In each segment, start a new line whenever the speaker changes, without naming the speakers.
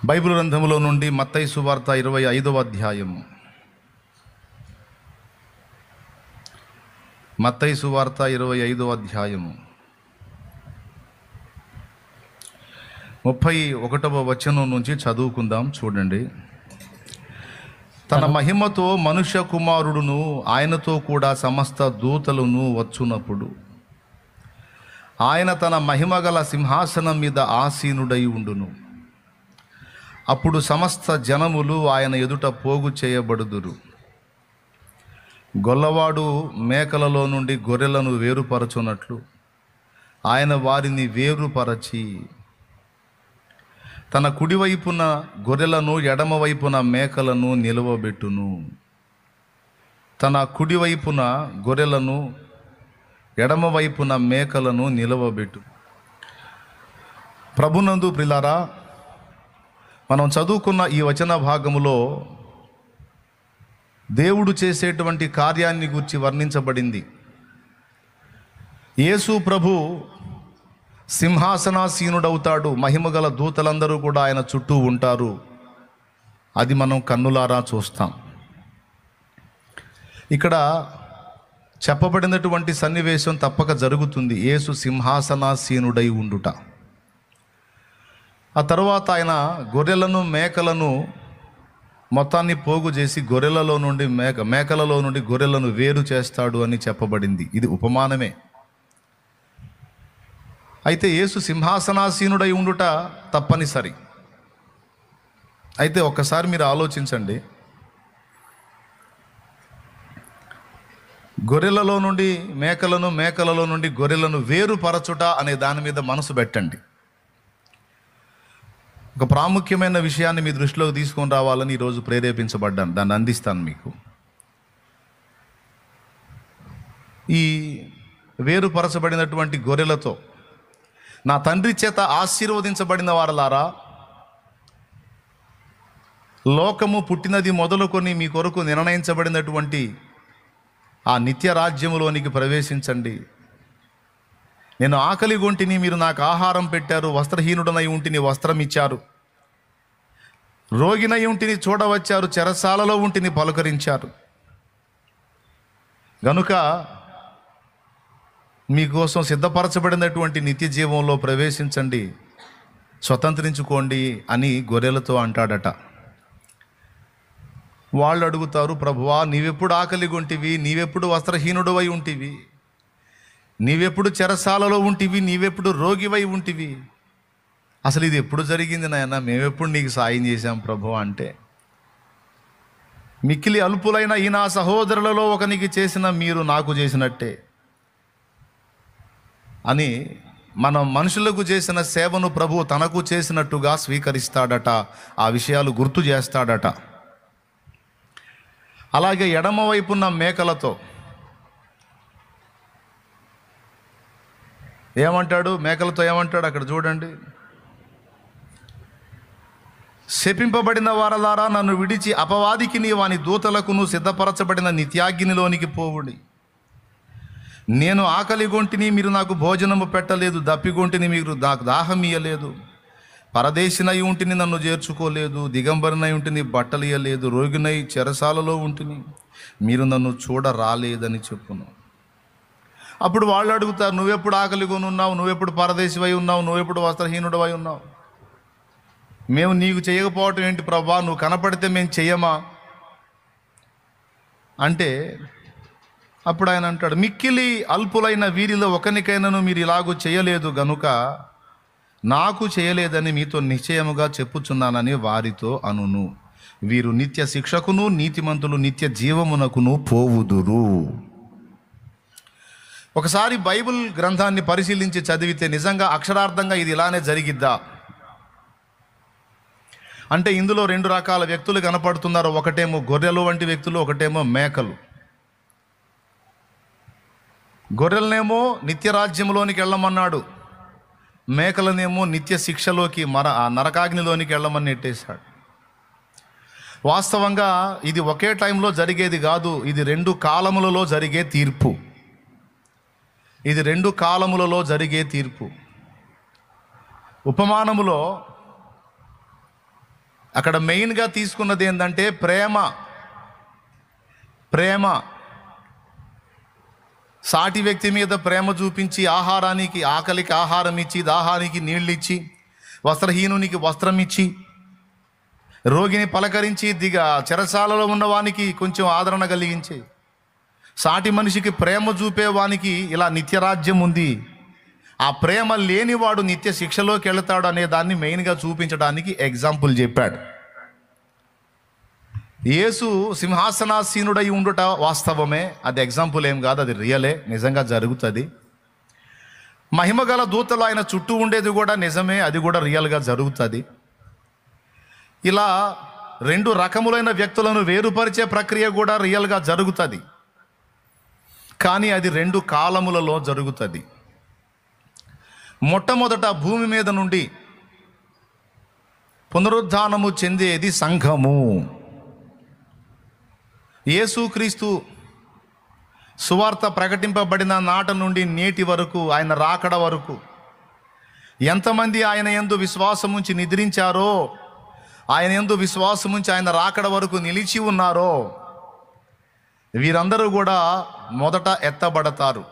Bible గ్రంథములో నుండి మత్తయి సువార్త 25వ అధ్యాయము. మత్తయి సువార్త 25వ అధ్యాయము 31వ వచనం నుంచి చదువుకుందాం. చూడండి. తన మహిమతో మనుష్య కుమారుడును ఆయనతో కూడా సమస్త దూతలను వచ్చునప్పుడు ఆయన తన మహిమగల సింహాసనం మీద ఆసీనుడై ఉండును. అప్పుడు సమస్త జనములు ఆయన ఎదుట పోగు చేయబడుదురు. గొల్లవాడు మేకలలో నుండి గొర్రెలను వేరుపరచునట్లు ఆయన వారిని వేరుపరచి తన కుడివైపున గొర్రెలను ఎడమవైపున మేకలను నిలువబెట్టును. తన కుడివైపున గొర్రెలను ఎడమవైపున మేకలను నిలువబెట్టు. ప్రభునందు ప్రిలారా, మనం చదువుకున్న ఈ వచన భాగములో దేవుడు చేసేటువంటి కార్యాన్ని గురించి వర్ణించబడింది. యేసు ప్రభు సింహాసనాసీనుడవుతాడు. మహిమగల దూతలందరూ కూడా ఆయన చుట్టూ ఉంటారు. అది మనం కన్నులారా చూస్తాం. ఇక్కడ చెప్పబడినటువంటి సన్నివేశం తప్పక జరుగుతుంది. యేసు సింహాసనాసీనుడై ఉండుట. ఆ తర్వాత ఆయన గొర్రెలను మేకలను మొత్తాన్ని పోగు చేసి గొర్రెలలో నుండి మేకలలో నుండి గొర్రెలను వేరు చేస్తాడు అని చెప్పబడింది. ఇది ఉపమానమే. అయితే యేసు సింహాసనాసీనుడై ఉండుట తప్పనిసరి. అయితే ఒక్కసారి మీరు ఆలోచించండి. గొర్రెలలో నుండి మేకలను, మేకలలో నుండి గొర్రెలను వేరుపరచుట అనే దాని మీద మనసు పెట్టండి. ఒక ప్రాముఖ్యమైన విషయాన్ని మీ దృష్టిలోకి తీసుకొని రావాలని ఈరోజు ప్రేరేపించబడ్డాను. దాన్ని అందిస్తాను మీకు. ఈ వేరుపరచబడినటువంటి గొర్రెలతో నా తండ్రి చేత ఆశీర్వదించబడిన వారలారా, లోకము పుట్టినది మొదలుకొని మీ కొరకు నిర్ణయించబడినటువంటి ఆ నిత్య రాజ్యములోనికి ప్రవేశించండి. నేను ఆకలి గొంటిని, మీరు నాకు ఆహారం పెట్టారు. వస్త్రహీనుడనై ఉంటిని, వస్త్రం ఇచ్చారు. రోగినై ఉంటిని, చూడవచ్చారు. చెరసాలలో ఉంటిని, పలుకరించారు. గనుక మీకోసం సిద్ధపరచబడినటువంటి నిత్య జీవంలో ప్రవేశించండి, స్వతంత్రించుకోండి అని గొర్రెలతో అంటాడట. వాళ్ళు అడుగుతారు, ప్రభువా, నీవెప్పుడు ఆకలి గొంటివి? నీవెప్పుడు వస్త్రహీనుడవై ఉంటివి? నీవెప్పుడు చెరసాలలో ఉంటివి? నీవెప్పుడు రోగివై ఉంటివి? అసలు ఇది ఎప్పుడు జరిగింది నాయన? మేమెప్పుడు నీకు సాయం చేశాం ప్రభు అంటే, మిక్కిలి అల్పులైన ఈ నా సహోదరులలో ఒకనికి చేసిన మీరు నాకు చేసినట్టే అని మనం మనుషులకు చేసిన సేవను ప్రభు తనకు చేసినట్టుగా స్వీకరిస్తాడట. ఆ విషయాలు గుర్తు చేస్తాడట. అలాగే ఎడమవైపున్న మేకలతో ఏమంటాడు? మేకలతో ఏమంటాడు అక్కడ చూడండి. శపింపబడిన వారలారా, నన్ను విడిచి అపవాదికిని వాని దూతలకును సిద్ధపరచబడిన నిత్యాగ్నిలోనికి పోవుడి. నేను ఆకలి గొంటిని, మీరు నాకు భోజనము పెట్టలేదు. దప్పిగొంటిని, మీరు నాకు దాహం ఇయ్యలేదు. పరదేశినై ఉంటిని, నన్ను చేర్చుకోలేదు. దిగంబరినై ఉంటిని, బట్టలు ఇయ్యలేదు. రోగినై చెరసాలలో ఉంటిని, మీరు నన్ను చూడ రాలేదని చెప్పును. అప్పుడు వాళ్ళు అడుగుతారు, నువ్వెప్పుడు ఆకలి కొని ఉన్నావు? నువ్వెప్పుడు పరదేశివై ఉన్నావు? నువ్వెప్పుడు వస్త్రహీనుడవై ఉన్నావు? మేము నీకు చేయకపోవటం ఏంటి ప్రభా? నువ్వు కనపడితే మేము చెయ్యమా అంటే, అప్పుడు ఆయన అంటాడు, మిక్కిలి అల్పులైన వీరిలో ఒకనికైనాను మీరు ఇలాగూ చేయలేదు గనుక నాకు చేయలేదని మీతో నిశ్చయముగా చెప్పుచున్నానని వారితో అనును. వీరు నిత్య శిక్షకును, నీతిమంతులు నిత్య జీవమునకును పోవుదురు. ఒకసారి బైబిల్ గ్రంథాన్ని పరిశీలించి చదివితే నిజంగా అక్షరార్థంగా ఇది ఇలానే జరిగిద్దా అంటే, ఇందులో రెండు రకాల వ్యక్తులు కనపడుతున్నారు. ఒకటేమో గొర్రెలు వంటి వ్యక్తులు, ఒకటేమో మేకలు. గొర్రెలనేమో నిత్య రాజ్యంలోనికి వెళ్ళమన్నాడు, మేకలనేమో నిత్య శిక్షలోకి నరకాగ్నిలోనికి వెళ్ళమని నెట్టేశాడు. వాస్తవంగా ఇది ఒకే టైంలో జరిగేది కాదు. ఇది రెండు కాలములలో జరిగే తీర్పు. ఇది రెండు కాలములలో జరిగే తీర్పు. ఉపమానములో అక్కడ మెయిన్గా తీసుకున్నది ఏంటంటే ప్రేమ. సాటి వ్యక్తి మీద ప్రేమ చూపించి ఆకలికి ఆహారం ఇచ్చి, దాహానికి నీళ్ళు ఇచ్చి, వస్త్రహీనునికి వస్త్రం ఇచ్చి, రోగిని పలకరించి చెరసాలలో ఉన్నవానికి కొంచెం ఆదరణ కలిగించి, సాటి మనిషికి ప్రేమ చూపేవానికి ఇలా నిత్యరాజ్యం ఉంది. ఆ ప్రేమ లేనివాడు నిత్య శిక్షలోకి వెళతాడు అనే దాన్ని మెయిన్గా చూపించడానికి ఎగ్జాంపుల్ చెప్పాడు. యేసు సింహాసనాసీనుడై ఉండుట వాస్తవమే, అది ఎగ్జాంపుల్ ఏం కాదు, అది రియలే, నిజంగా జరుగుతుంది. మహిమగల దూతలు ఆయన చుట్టూ ఉండేది కూడా నిజమే, అది కూడా రియల్గా జరుగుతుంది. ఇలా రెండు రకములైన వ్యక్తులను వేరుపరిచే ప్రక్రియ కూడా రియల్గా జరుగుతుంది. కానీ అది రెండు కాలములలో జరుగుతుంది. మొట్టమొదట భూమి మీద నుండి పునరుద్ధానము చెందేది సంఘము. యేసుక్రీస్తు సువార్త ప్రకటింపబడిన నాట నుండి నేటి వరకు, ఆయన రాకడ వరకు ఎంతమంది ఆయన యందు విశ్వాసముంచి నిద్రించారో, ఆయన యందు విశ్వాసముంచి ఆయన రాకడ వరకు నిలిచి ఉన్నారో, వీరందరూ కూడా మొదట ఎత్తబడతారు.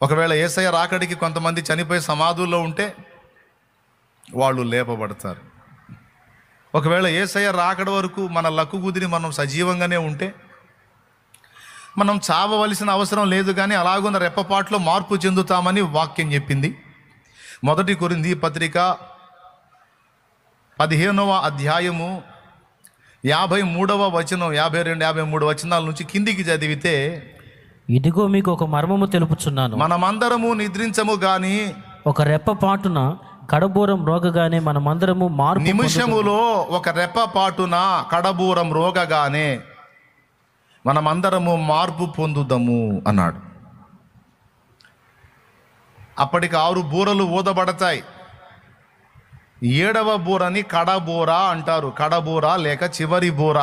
ఒకవేళ యేసయ్య రాకడికి కొంతమంది చనిపోయి సమాధుల్లో ఉంటే వాళ్ళు లేపబడతారు. ఒకవేళ యేసయ్య రాకడ వరకు మన లక్కు కుదిరి మనం సజీవంగానే ఉంటే మనం చావవలసిన అవసరం లేదు, కానీ అలాగున్న రెప్పపాట్లో మార్పు చెందుతామని వాక్యం చెప్పింది. 1 కొరింథీ పత్రిక 15వ అధ్యాయము 53వ వచనం, 52, 53 వచనాల నుంచి కిందికి చదివితే,
ఇదిగో మీకు ఒక మర్మము తెలుపుచున్నాను,
మనమందరము నిద్రించము గాని
ఒక రెప్పపాటున కడబూరం రోగగానే మనమందరము మార్పు
నిమిషములో ఒక రెప్పపాటున కడబూరం రోగగానే మనమందరము మార్పు పొందుదము అన్నాడు. అప్పటికి 6 బూరలు ఊదబడతాయి. 7వ బూరని కడబూర అంటారు. కడబూర లేక చివరి బూర.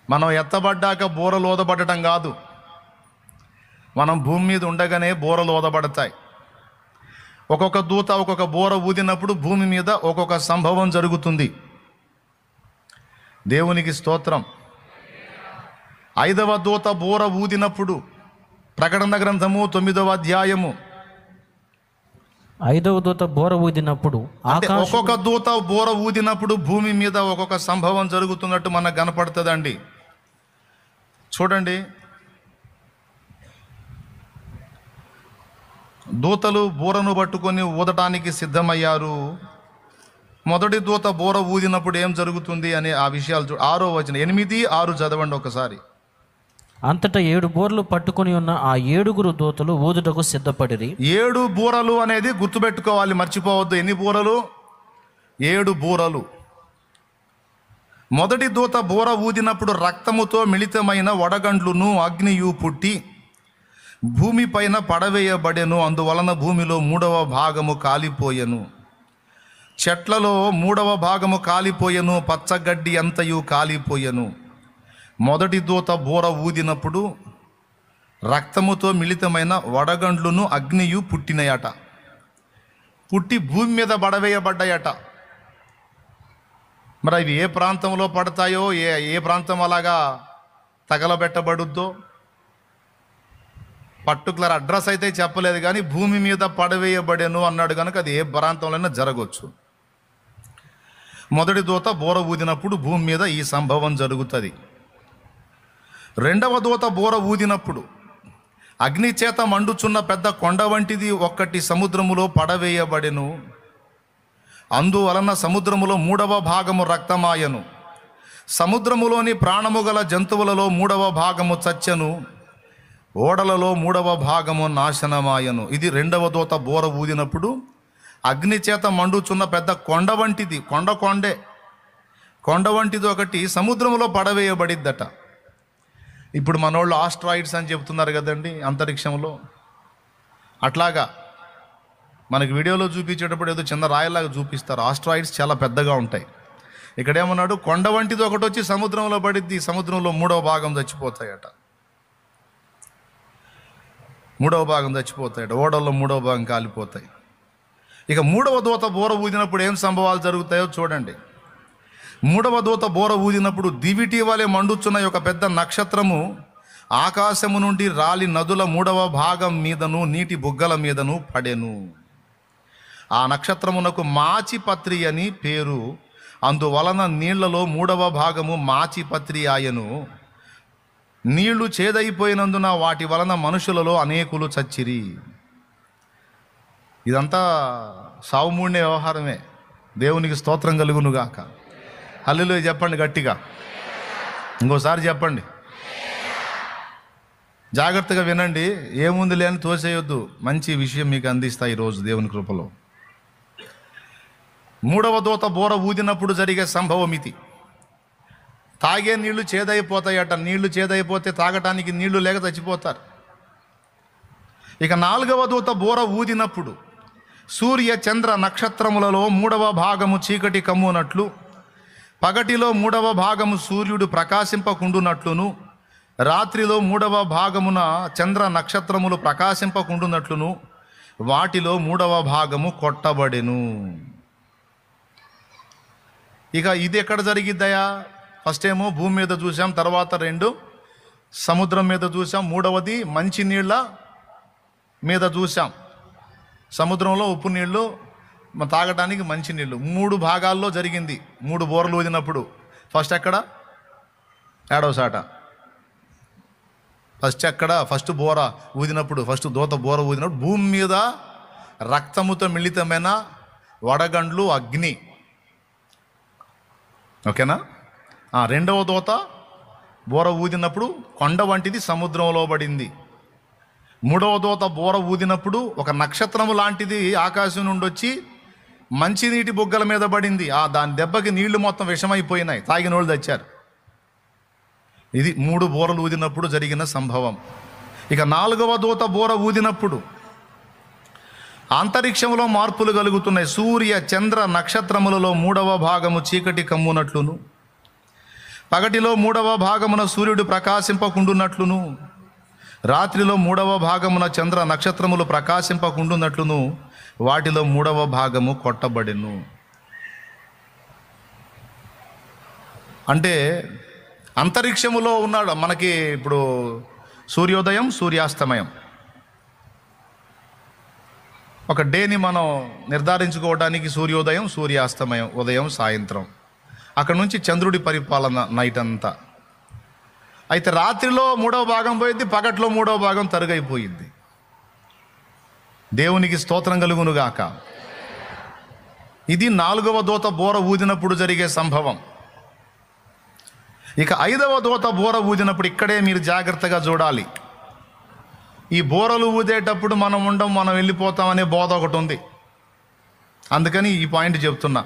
మనం ఎత్తబడ్డాక బూరలు ఊదబడటం కాదు, మనం భూమి మీద ఉండగానే బూరలు ఊదబడతాయి. ఒక్కొక్క దూత ఒక్కొక్క బూర ఊదినప్పుడు భూమి మీద ఒక్కొక్క సంభవం జరుగుతుంది. దేవునికి స్తోత్రం. 5వ దూత బూర ఊదినప్పుడు, ప్రకటన గ్రంథము 9వ అధ్యాయము,
5వ దూత బూర ఊదినప్పుడు,
ఒక్కొక్క దూత బూర ఊదినప్పుడు భూమి మీద ఒక్కొక్క సంభవం జరుగుతున్నట్టు మనకు కనపడుతుందండి. చూడండి, దూతలు బూరను పట్టుకొని ఊదటానికి సిద్ధమయ్యారు. మొదటి దూత బూర ఊదినప్పుడు ఏం జరుగుతుంది అనే ఆ విషయాలు 6వ వచనం, 8, 6 చదవండి ఒకసారి.
అంతటా 7 బూరలు పట్టుకొని ఉన్న ఆ 7 దూతలు ఊదుటకు సిద్ధపడిరి.
7 బూరలు అనేది గుర్తుపెట్టుకోవాలి, మర్చిపోవద్దు. ఎన్ని బూరలు? 7 బూరలు. మొదటి దూత బూర ఊదినప్పుడు రక్తముతో మిళితమైన వడగండ్లును అగ్నియు పుట్టి భూమిపైన పడవేయబడెను. అందువలన భూమిలో 3వ భాగము కాలిపోయెను, చెట్లలో 3వ భాగము కాలిపోయెను, పచ్చగడ్డి అంతయు కాలిపోయెను. మొదటి దూత బూర ఊదినప్పుడు రక్తముతో మిళితమైన వడగండ్లును అగ్నియు పుట్టినయట. పుట్టి భూమి మీద పడవేయబడ్డాయట. మరి అవి ఏ ప్రాంతంలో పడతాయో, ఏ ప్రాంతం అలాగా తగలబెట్టబడుద్దో పర్టికులర్ అడ్రస్ అయితే చెప్పలేదు, కానీ భూమి మీద పడవేయబడెను అన్నాడు కనుక అది ఏ ప్రాంతంలోనైనా జరగవచ్చు. మొదటి దూత బూర ఊదినప్పుడు భూమి మీద ఈ సంభవం జరుగుతుంది. 2వ దూత బూర ఊదినప్పుడు అగ్ని చేత మండుచున్న పెద్ద కొండ వంటిది ఒక్కటి సముద్రములో పడవేయబడెను. అందువలన సముద్రములో 3వ భాగము రక్తమాయను, సముద్రములోని ప్రాణము గల జంతువులలో 3వ భాగము చచ్చెను, ఓడలలో 3వ భాగము నాశనమాయను. ఇది 2వ దూత బూర ఊదినప్పుడు అగ్ని చేత మండుచున్న పెద్ద కొండ వంటిది, కొండ వంటిది ఒకటి సముద్రంలో పడవేయబడిద్దట. ఇప్పుడు మనోళ్ళు ఆస్ట్రాయిడ్స్ అని చెప్తున్నారు కదండి అంతరిక్షంలో. అట్లాగా మనకి వీడియోలో చూపించేటప్పుడు ఏదో చిన్న రాయిలాగా చూపిస్తారు, ఆస్ట్రాయిడ్స్ చాలా పెద్దగా ఉంటాయి. ఇక్కడేమన్నాడు, కొండ వంటిది ఒకటి వచ్చి సముద్రంలో పడిద్ది, సముద్రంలో 3వ భాగం చచ్చిపోతాయట. 3వ భాగం చచ్చిపోతాయట, ఓడల్లో 3వ భాగం కాలిపోతాయి. ఇక మూడవ దూత బోర ఊదినప్పుడు ఏం సంభవాలు జరుగుతాయో చూడండి. మూడవ దూత బోర ఊదినప్పుడు దివిటి వలె మండుచున్న ఒక పెద్ద నక్షత్రము ఆకాశము నుండి రాలి నదుల మూడవ భాగం మీదను నీటి బుగ్గల మీదను పడెను. ఆ నక్షత్రమునకు మాచిపత్రి అని పేరు. అందువలన నీళ్లలో మూడవ భాగము మాచిపత్రి ఆయను. నీళ్లు చేదైపోయినందున వాటి వలన మనుషులలో అనేకులు చచ్చిరి. ఇదంతా సావుమూడిన వ్యవహారమే. దేవునికి స్తోత్రం కలుగునుగాక. హల్లెలూయా చెప్పండి గట్టిగా. ఇంకోసారి చెప్పండి. జాగ్రత్తగా వినండి. ఏముంది లేని తోసేయొద్దు. మంచి విషయం మీకు అందిస్తా ఈరోజు దేవుని కృపలో. మూడవ దూత బోర ఊదినప్పుడు జరిగే సంభవం ఇది. తాగే నీళ్లు చేదైపోతాయట. నీళ్లు చేదైపోతే తాగటానికి నీళ్లు లేక చచ్చిపోతారు. ఇక నాలుగవ దూత బోర ఊదినప్పుడు సూర్య చంద్ర నక్షత్రములలో మూడవ భాగము చీకటి కమ్మునట్లు, పగటిలో మూడవ భాగము సూర్యుడు ప్రకాశింపకుండునట్లును, రాత్రిలో మూడవ భాగమున చంద్ర నక్షత్రములు ప్రకాశింపకుండునట్లును వాటిలో మూడవ భాగము కొట్టబడెను. ఇక ఇది ఎక్కడ జరిగిద్దయా? ఫస్ట్ ఏమో భూమి మీద చూసాం, తర్వాత 2 సముద్రం మీద చూసాం, మూడవది మంచి నీళ్ళ మీద చూసాం. సముద్రంలో ఉప్పు నీళ్ళు, తాగటానికి మంచి నీళ్ళు. 3 భాగాల్లో జరిగింది 3 బోర్లు ఊదినప్పుడు. ఫస్ట్ ఎక్కడ? ఏడవసాట. ఫస్ట్ బోర ఊదినప్పుడు, ఫస్ట్ దూత బోర ఊదినప్పుడు భూమి మీద రక్తముతో మిళితమైన వడగండ్లు, అగ్ని. ఓకేనా? రెండవ దూత బోర ఊదినప్పుడు కొండ వంటిది సముద్రంలో పడింది. మూడవ దూత బోర ఊదినప్పుడు ఒక నక్షత్రము లాంటిది ఆకాశం నుండి వచ్చి మంచినీటి బుగ్గల మీద పడింది. దాని దెబ్బకి నీళ్లు మొత్తం విషమైపోయినాయి, తాగిన వాళ్ళు తెచ్చారు. ఇది 3 బోరలు ఊదినప్పుడు జరిగిన సంభవం. ఇక 4వ దూత బోర ఊదినప్పుడు అంతరిక్షంలో మార్పులు కలుగుతున్నాయి. సూర్య చంద్ర నక్షత్రములలో మూడవ భాగము చీకటి కమ్మునట్లును, పగటిలో మూడవ భాగమున సూర్యుడు ప్రకాశింపకుండునట్లును, రాత్రిలో మూడవ భాగమున చంద్ర నక్షత్రములు ప్రకాశింపకుండునట్లును వాటిలో మూడవ భాగము కొట్టబడెను. అంటే అంతరిక్షములో ఉన్నాడు. మనకి ఇప్పుడు సూర్యోదయం, సూర్యాస్తమయం, ఒక డేని మనం నిర్ధారించుకోవడానికి సూర్యోదయం, సూర్యాస్తమయం, ఉదయం సాయంత్రం. అక్కడ నుంచి చంద్రుడి పరిపాలన నైట్ అంతా. అయితే రాత్రిలో మూడవ భాగం పోయింది, పగట్లో మూడవ భాగం తరుగైపోయింది. దేవునికి స్తోత్రం కలుగునుగాక. ఇది 4వ దూత బోర ఊదినప్పుడు జరిగే సంభవం. ఇక 5వ దూత బోర ఊదినప్పుడు ఇక్కడే మీరు జాగ్రత్తగా చూడాలి. ఈ బోరలు ఊదేటప్పుడు మనం వెళ్ళిపోతామనే బోధ ఒకటి ఉంది. అందుకని ఈ పాయింట్ చెప్తున్నా.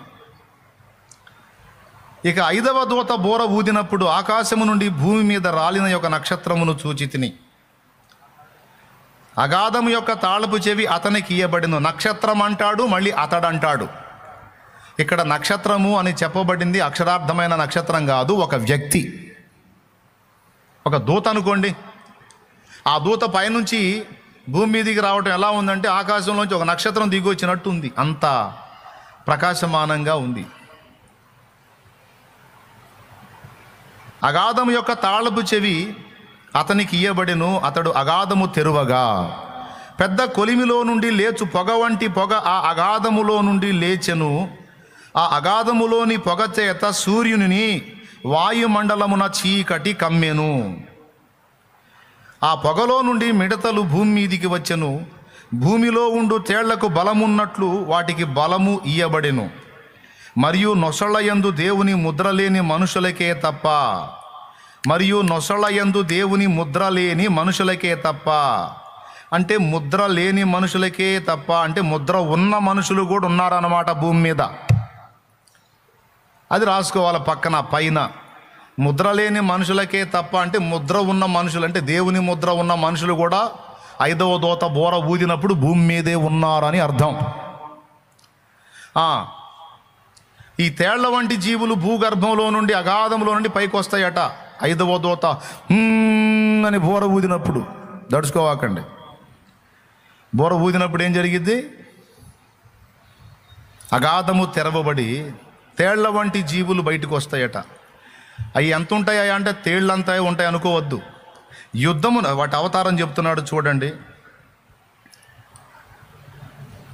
ఇక 5వ దూత బోర ఊదినప్పుడు ఆకాశము నుండి భూమి మీద రాలిన ఒక నక్షత్రమును చూచితిని. అగాధము యొక్క తాళపు చెవి అతనికి ఇయ్యబడిను. నక్షత్రం అంటాడు, మళ్ళీ అతడంటాడు. ఇక్కడ నక్షత్రము అని చెప్పబడింది అక్షరార్థమైన నక్షత్రం కాదు, ఒక వ్యక్తి, ఒక దూత అనుకోండి. ఆ దూత పైనుంచి భూమి మీదికి రావటం ఎలా ఉందంటే ఆకాశంలోంచి ఒక నక్షత్రం దిగి వచ్చినట్టు ఉంది. అంత ప్రకాశమానంగా ఉంది. అగాధము యొక్క తాళపు చెవి అతనికి ఇయ్యబడెను. అతడు అగాధము తెరువగా పెద్ద కొలిమిలో నుండి లేచు పొగ వంటి పొగ ఆ అగాధములో నుండి లేచెను. ఆ అగాధములోని పొగ చేత సూర్యుని వాయుమండలమున చీకటి కమ్మెను. ఆ పొగలో నుండి మిడతలు భూమి మీదికి వచ్చెను. భూమిలో ఉండు తేళ్లకు బలమున్నట్లు వాటికి బలము ఇయ్యబడెను. మరియు నొసళ్ళయందు దేవుని ముద్ర లేని మనుషులకే తప్ప, అంటే ముద్ర లేని మనుషులకే తప్ప, అంటే ముద్ర ఉన్న మనుషులు కూడా ఉన్నారన్నమాట భూమి మీద. అది రాసుకోవాలి పక్కన పైన. ముద్ర లేని మనుషులకే తప్ప అంటే ముద్ర ఉన్న మనుషులు, అంటే దేవుని ముద్ర ఉన్న మనుషులు కూడా 5వ దూత బోర ఊదినప్పుడు భూమి మీదే ఉన్నారని అర్థం. ఈ తేళ్ల వంటి జీవులు భూగర్భంలో నుండి అగాధంలో నుండి పైకి వస్తాయట 5వ దూత అని బోర ఊదినప్పుడు. దడుచుకోవాకండి. బోర ఊదినప్పుడు ఏం జరిగిద్ది? అగాధము తెరవబడి తేళ్ల వంటి జీవులు బయటకు వస్తాయట. అవి ఎంత ఉంటాయా అంటే తేళ్ళంతా ఉంటాయి అనుకోవద్దు. యుద్ధమున వాటి అవతారం చెప్తున్నాడు చూడండి.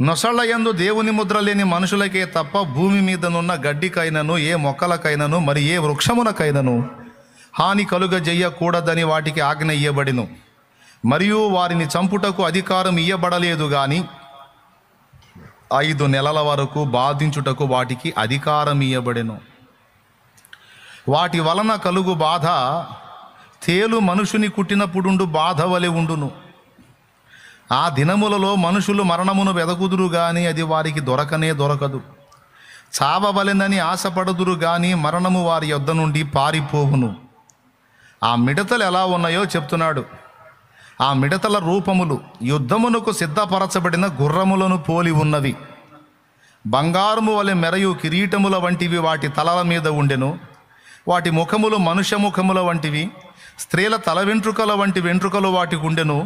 నొసళ్ళ యందు దేవుని ముద్ర లేని మనుషులకే తప్ప భూమి మీదనున్న గడ్డికైనను ఏ మొక్కలకైనను మరి ఏ వృక్షమునకైనను హాని కలుగజేయకూడదని వాటికి ఆజ్ఞ ఇయ్యబడిను. మరియు వారిని చంపుటకు అధికారం ఇయ్యబడలేదు గాని 5 నెలల వరకు బాధించుటకు వాటికి అధికారం ఇయ్యబడెను. వాటి వలన కలుగు బాధ తేలు మనుషుని కుట్టినప్పుడుండు బాధ వలె ఉండును. ఆ దినములలో మనుషులు మరణమును వెదకుదురు గాని అది వారికి దొరకనే దొరకదు. చావవలెనని ఆశపడుదురు గాని మరణము వారి యొద్ద నుండి పారిపోవును. ఆ మిడతలు ఎలా ఉన్నాయో చెప్తున్నాడు. ఆ మిడతల రూపములు యుద్ధమునకు సిద్ధపరచబడిన గుర్రములను పోలి ఉన్నవి. బంగారము వలె మెరయు కిరీటముల వంటివి వాటి తలల మీద ఉండెను. వాటి ముఖములు మనుష్య ముఖముల వంటివి. స్త్రీల తల వెంట్రుకల వంటి వెంట్రుకలు వాటికి ఉండెను.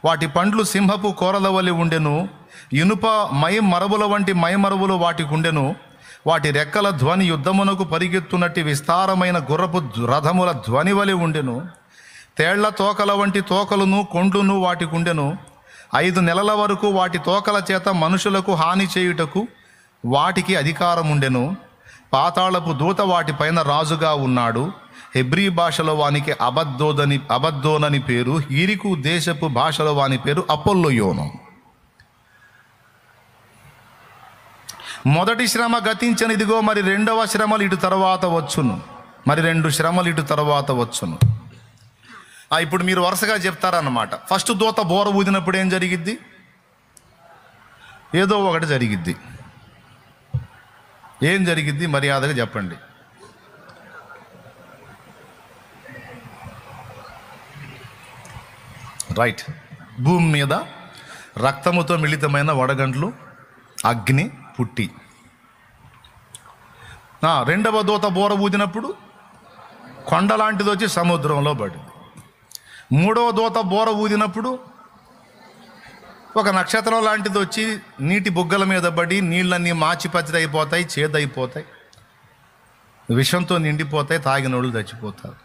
వాటి పండ్లు సింహపు కోరల వలె ఉండెను. ఇనుప మరబుల వంటి మైమరబులు వాటికి ఉండెను. వాటి రెక్కల ధ్వని యుద్ధమునకు పరిగెత్తునట్టి విస్తారమైన గుర్రపు రథముల ధ్వని వలె ఉండెను. తేళ్ల తోకల వంటి తోకలను కొండ్లును వాటికి ఉండెను. 5 నెలల వరకు వాటి తోకల చేత మనుషులకు హాని చేయుటకు వాటికి అధికారం ఉండెను. పాతాళపు దూత వాటిపైన రాజుగా ఉన్నాడు. హెబ్రీ భాషలో వానికి అబద్దోనని పేరు. హీరికు దేశపు భాషలో వాని పేరు అపోల్లోయోను. మొదటి శ్రమ గతించనిదిగో మరి 2వ శ్రమలు ఇటు తర్వాత వచ్చును. మరి 2 శ్రమలు ఇటు తర్వాత వచ్చును. ఇప్పుడు మీరు వరుసగా చెప్తారన్నమాట. ఫస్ట్ దూత బోర ఊదినప్పుడు ఏం జరిగిద్ది? ఏదో ఒకటి జరిగిద్ది. ఏం జరిగిద్ది మర్యాదగా చెప్పండి. రైట్. భూమి మీద రక్తముతో మిళితమైన వడగండ్లు, అగ్ని పుట్టి. 2వ దూత బోర ఊదినప్పుడు కొండ లాంటిది వచ్చి సముద్రంలో పడింది. 3వ దూత బోర ఊదినప్పుడు ఒక నక్షత్రం లాంటిది వచ్చి నీటి బుగ్గల మీద పడి నీళ్ళన్నీ మాచిపచ్చిదైపోతాయి, చేదైపోతాయి, విషంతో నిండిపోతాయి, తాగినోళ్ళు చచ్చిపోతారు.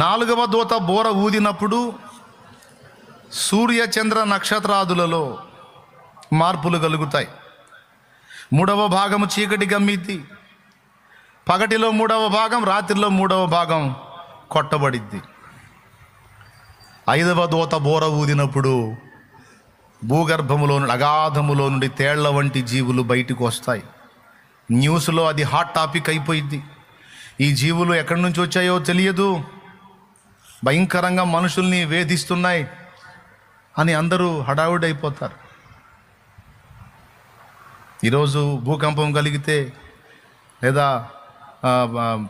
4వ దూత బోర ఊదినప్పుడు సూర్య చంద్ర నక్షత్రాదులలో మార్పులు కలుగుతాయి. 3వ భాగము చీకటి గమ్మిద్ది. పగటిలో 3వ భాగం, రాత్రిలో 3వ భాగం కొట్టబడిద్ది. 5వ దూత బోర ఊదినప్పుడు భూగర్భములో నుండి, అగాధములో నుండి తేళ్ల వంటి జీవులు బయటకు వస్తాయి. న్యూస్లో అది హాట్ టాపిక్ అయిపోయింది. ఈ జీవులు ఎక్కడి నుంచి వచ్చాయో తెలియదు, భయంకరంగా మనుషుల్ని వేధిస్తున్నాయి అని అందరూ హడావుడైపోతారు. ఈరోజు భూకంపం కలిగితే, లేదా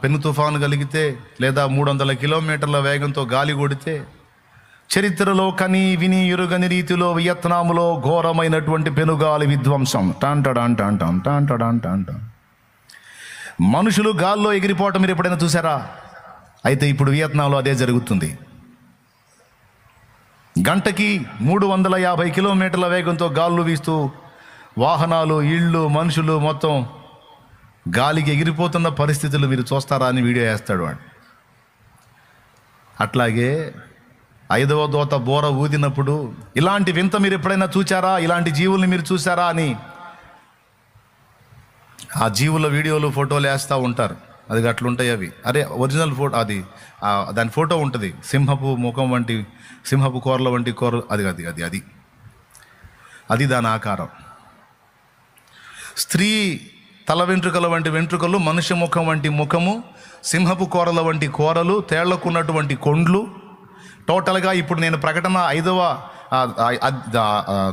పెను తుఫాను కలిగితే, లేదా 300 కిలోమీటర్ల వేగంతో గాలి కొడితే, చరిత్రలో కని విని ఎరుగని రీతిలో వియత్నాములో ఘోరమైనటువంటి పెనుగాలి విధ్వంసం టాంటడాంటాంటాం. మనుషులు గాల్లో ఎగిరిపోవటం మీరు ఎప్పుడైనా చూసారా? అయితే ఇప్పుడు వియత్నాంలో అదే జరుగుతుంది. గంటకి 350 కిలోమీటర్ల వేగంతో గాళ్ళు వీస్తూ వాహనాలు, ఇళ్ళు, మనుషులు మొత్తం గాలికి ఎగిరిపోతున్న పరిస్థితులు మీరు చూస్తారా అని వీడియో వేస్తాడు వాడు. అట్లాగే 5వ దూత బోర ఊదినప్పుడు ఇలాంటి వింత మీరు ఎప్పుడైనా చూచారా? ఇలాంటి జీవుల్ని మీరు చూసారా అని ఆ జీవుల వీడియోలు, ఫోటోలు వేస్తూ ఉంటారు. అది అట్లుంటాయి అవి. అరే ఒరిజినల్ ఫోటో, అది దాని ఫోటో ఉంటుంది. సింహపు ముఖం వంటి, సింహపు కూరల వంటి కూర, అది దాని ఆకారం. స్త్రీ తల వెంట్రుకల వంటి వెంట్రుకలు, మనుష్య ముఖం వంటి ముఖము, సింహపు కూరల వంటి కూరలు, తేళ్లకున్నటువంటి కొండ్లు. టోటల్గా ఇప్పుడు నేను ప్రకటన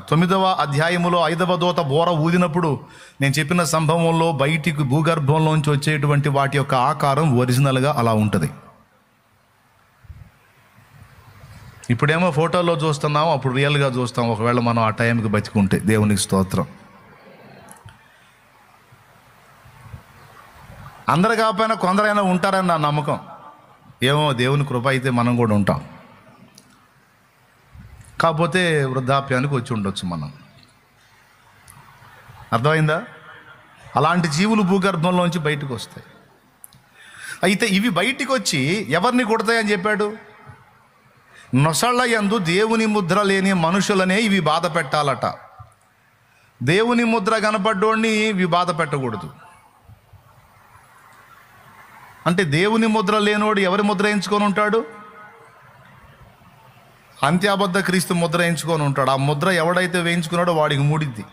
9వ అధ్యాయములో 5వ దూత బోర ఊదినప్పుడు నేను చెప్పిన సంభవంలో బయటికి భూగర్భంలోంచి వచ్చేటువంటి వాటి యొక్క ఆకారం ఒరిజినల్గా అలా ఉంటుంది. ఇప్పుడేమో ఫోటోలో చూస్తున్నాం, అప్పుడు రియల్గా చూస్తాం. ఒకవేళ మనం ఆ టైంకి బతికుంటే దేవునికి స్తోత్రం. అందరు కాకపోయినా కొందరైనా ఉంటారని నా నమ్మకం. ఏమో దేవుని కృప అయితే మనం కూడా ఉంటాం. కాకపోతే వృద్ధాప్యానికి వచ్చి ఉండొచ్చు మనం. అర్థమైందా? అలాంటి జీవులు భూగర్భంలోంచి బయటకు వస్తాయి. అయితే ఇవి బయటికి వచ్చి ఎవరిని కొడతాయని చెప్పాడు? నొసళ్ళ యందు దేవుని ముద్ర లేని మనుషులనే ఇవి బాధ పెట్టాలట. దేవుని ముద్ర కనపడ్డోడిని ఇవి బాధ పెట్టకూడదు. అంటే దేవుని ముద్ర లేనోడు ఎవరి ముద్ర వేయించుకొని ఉంటాడు? అంత్యాబద్ధ క్రీస్తు ముద్ర వేయించుకొని ఉంటాడు. ఆ ముద్ర ఎవడైతే వేయించుకున్నాడో వాడికి మూడిద్ది,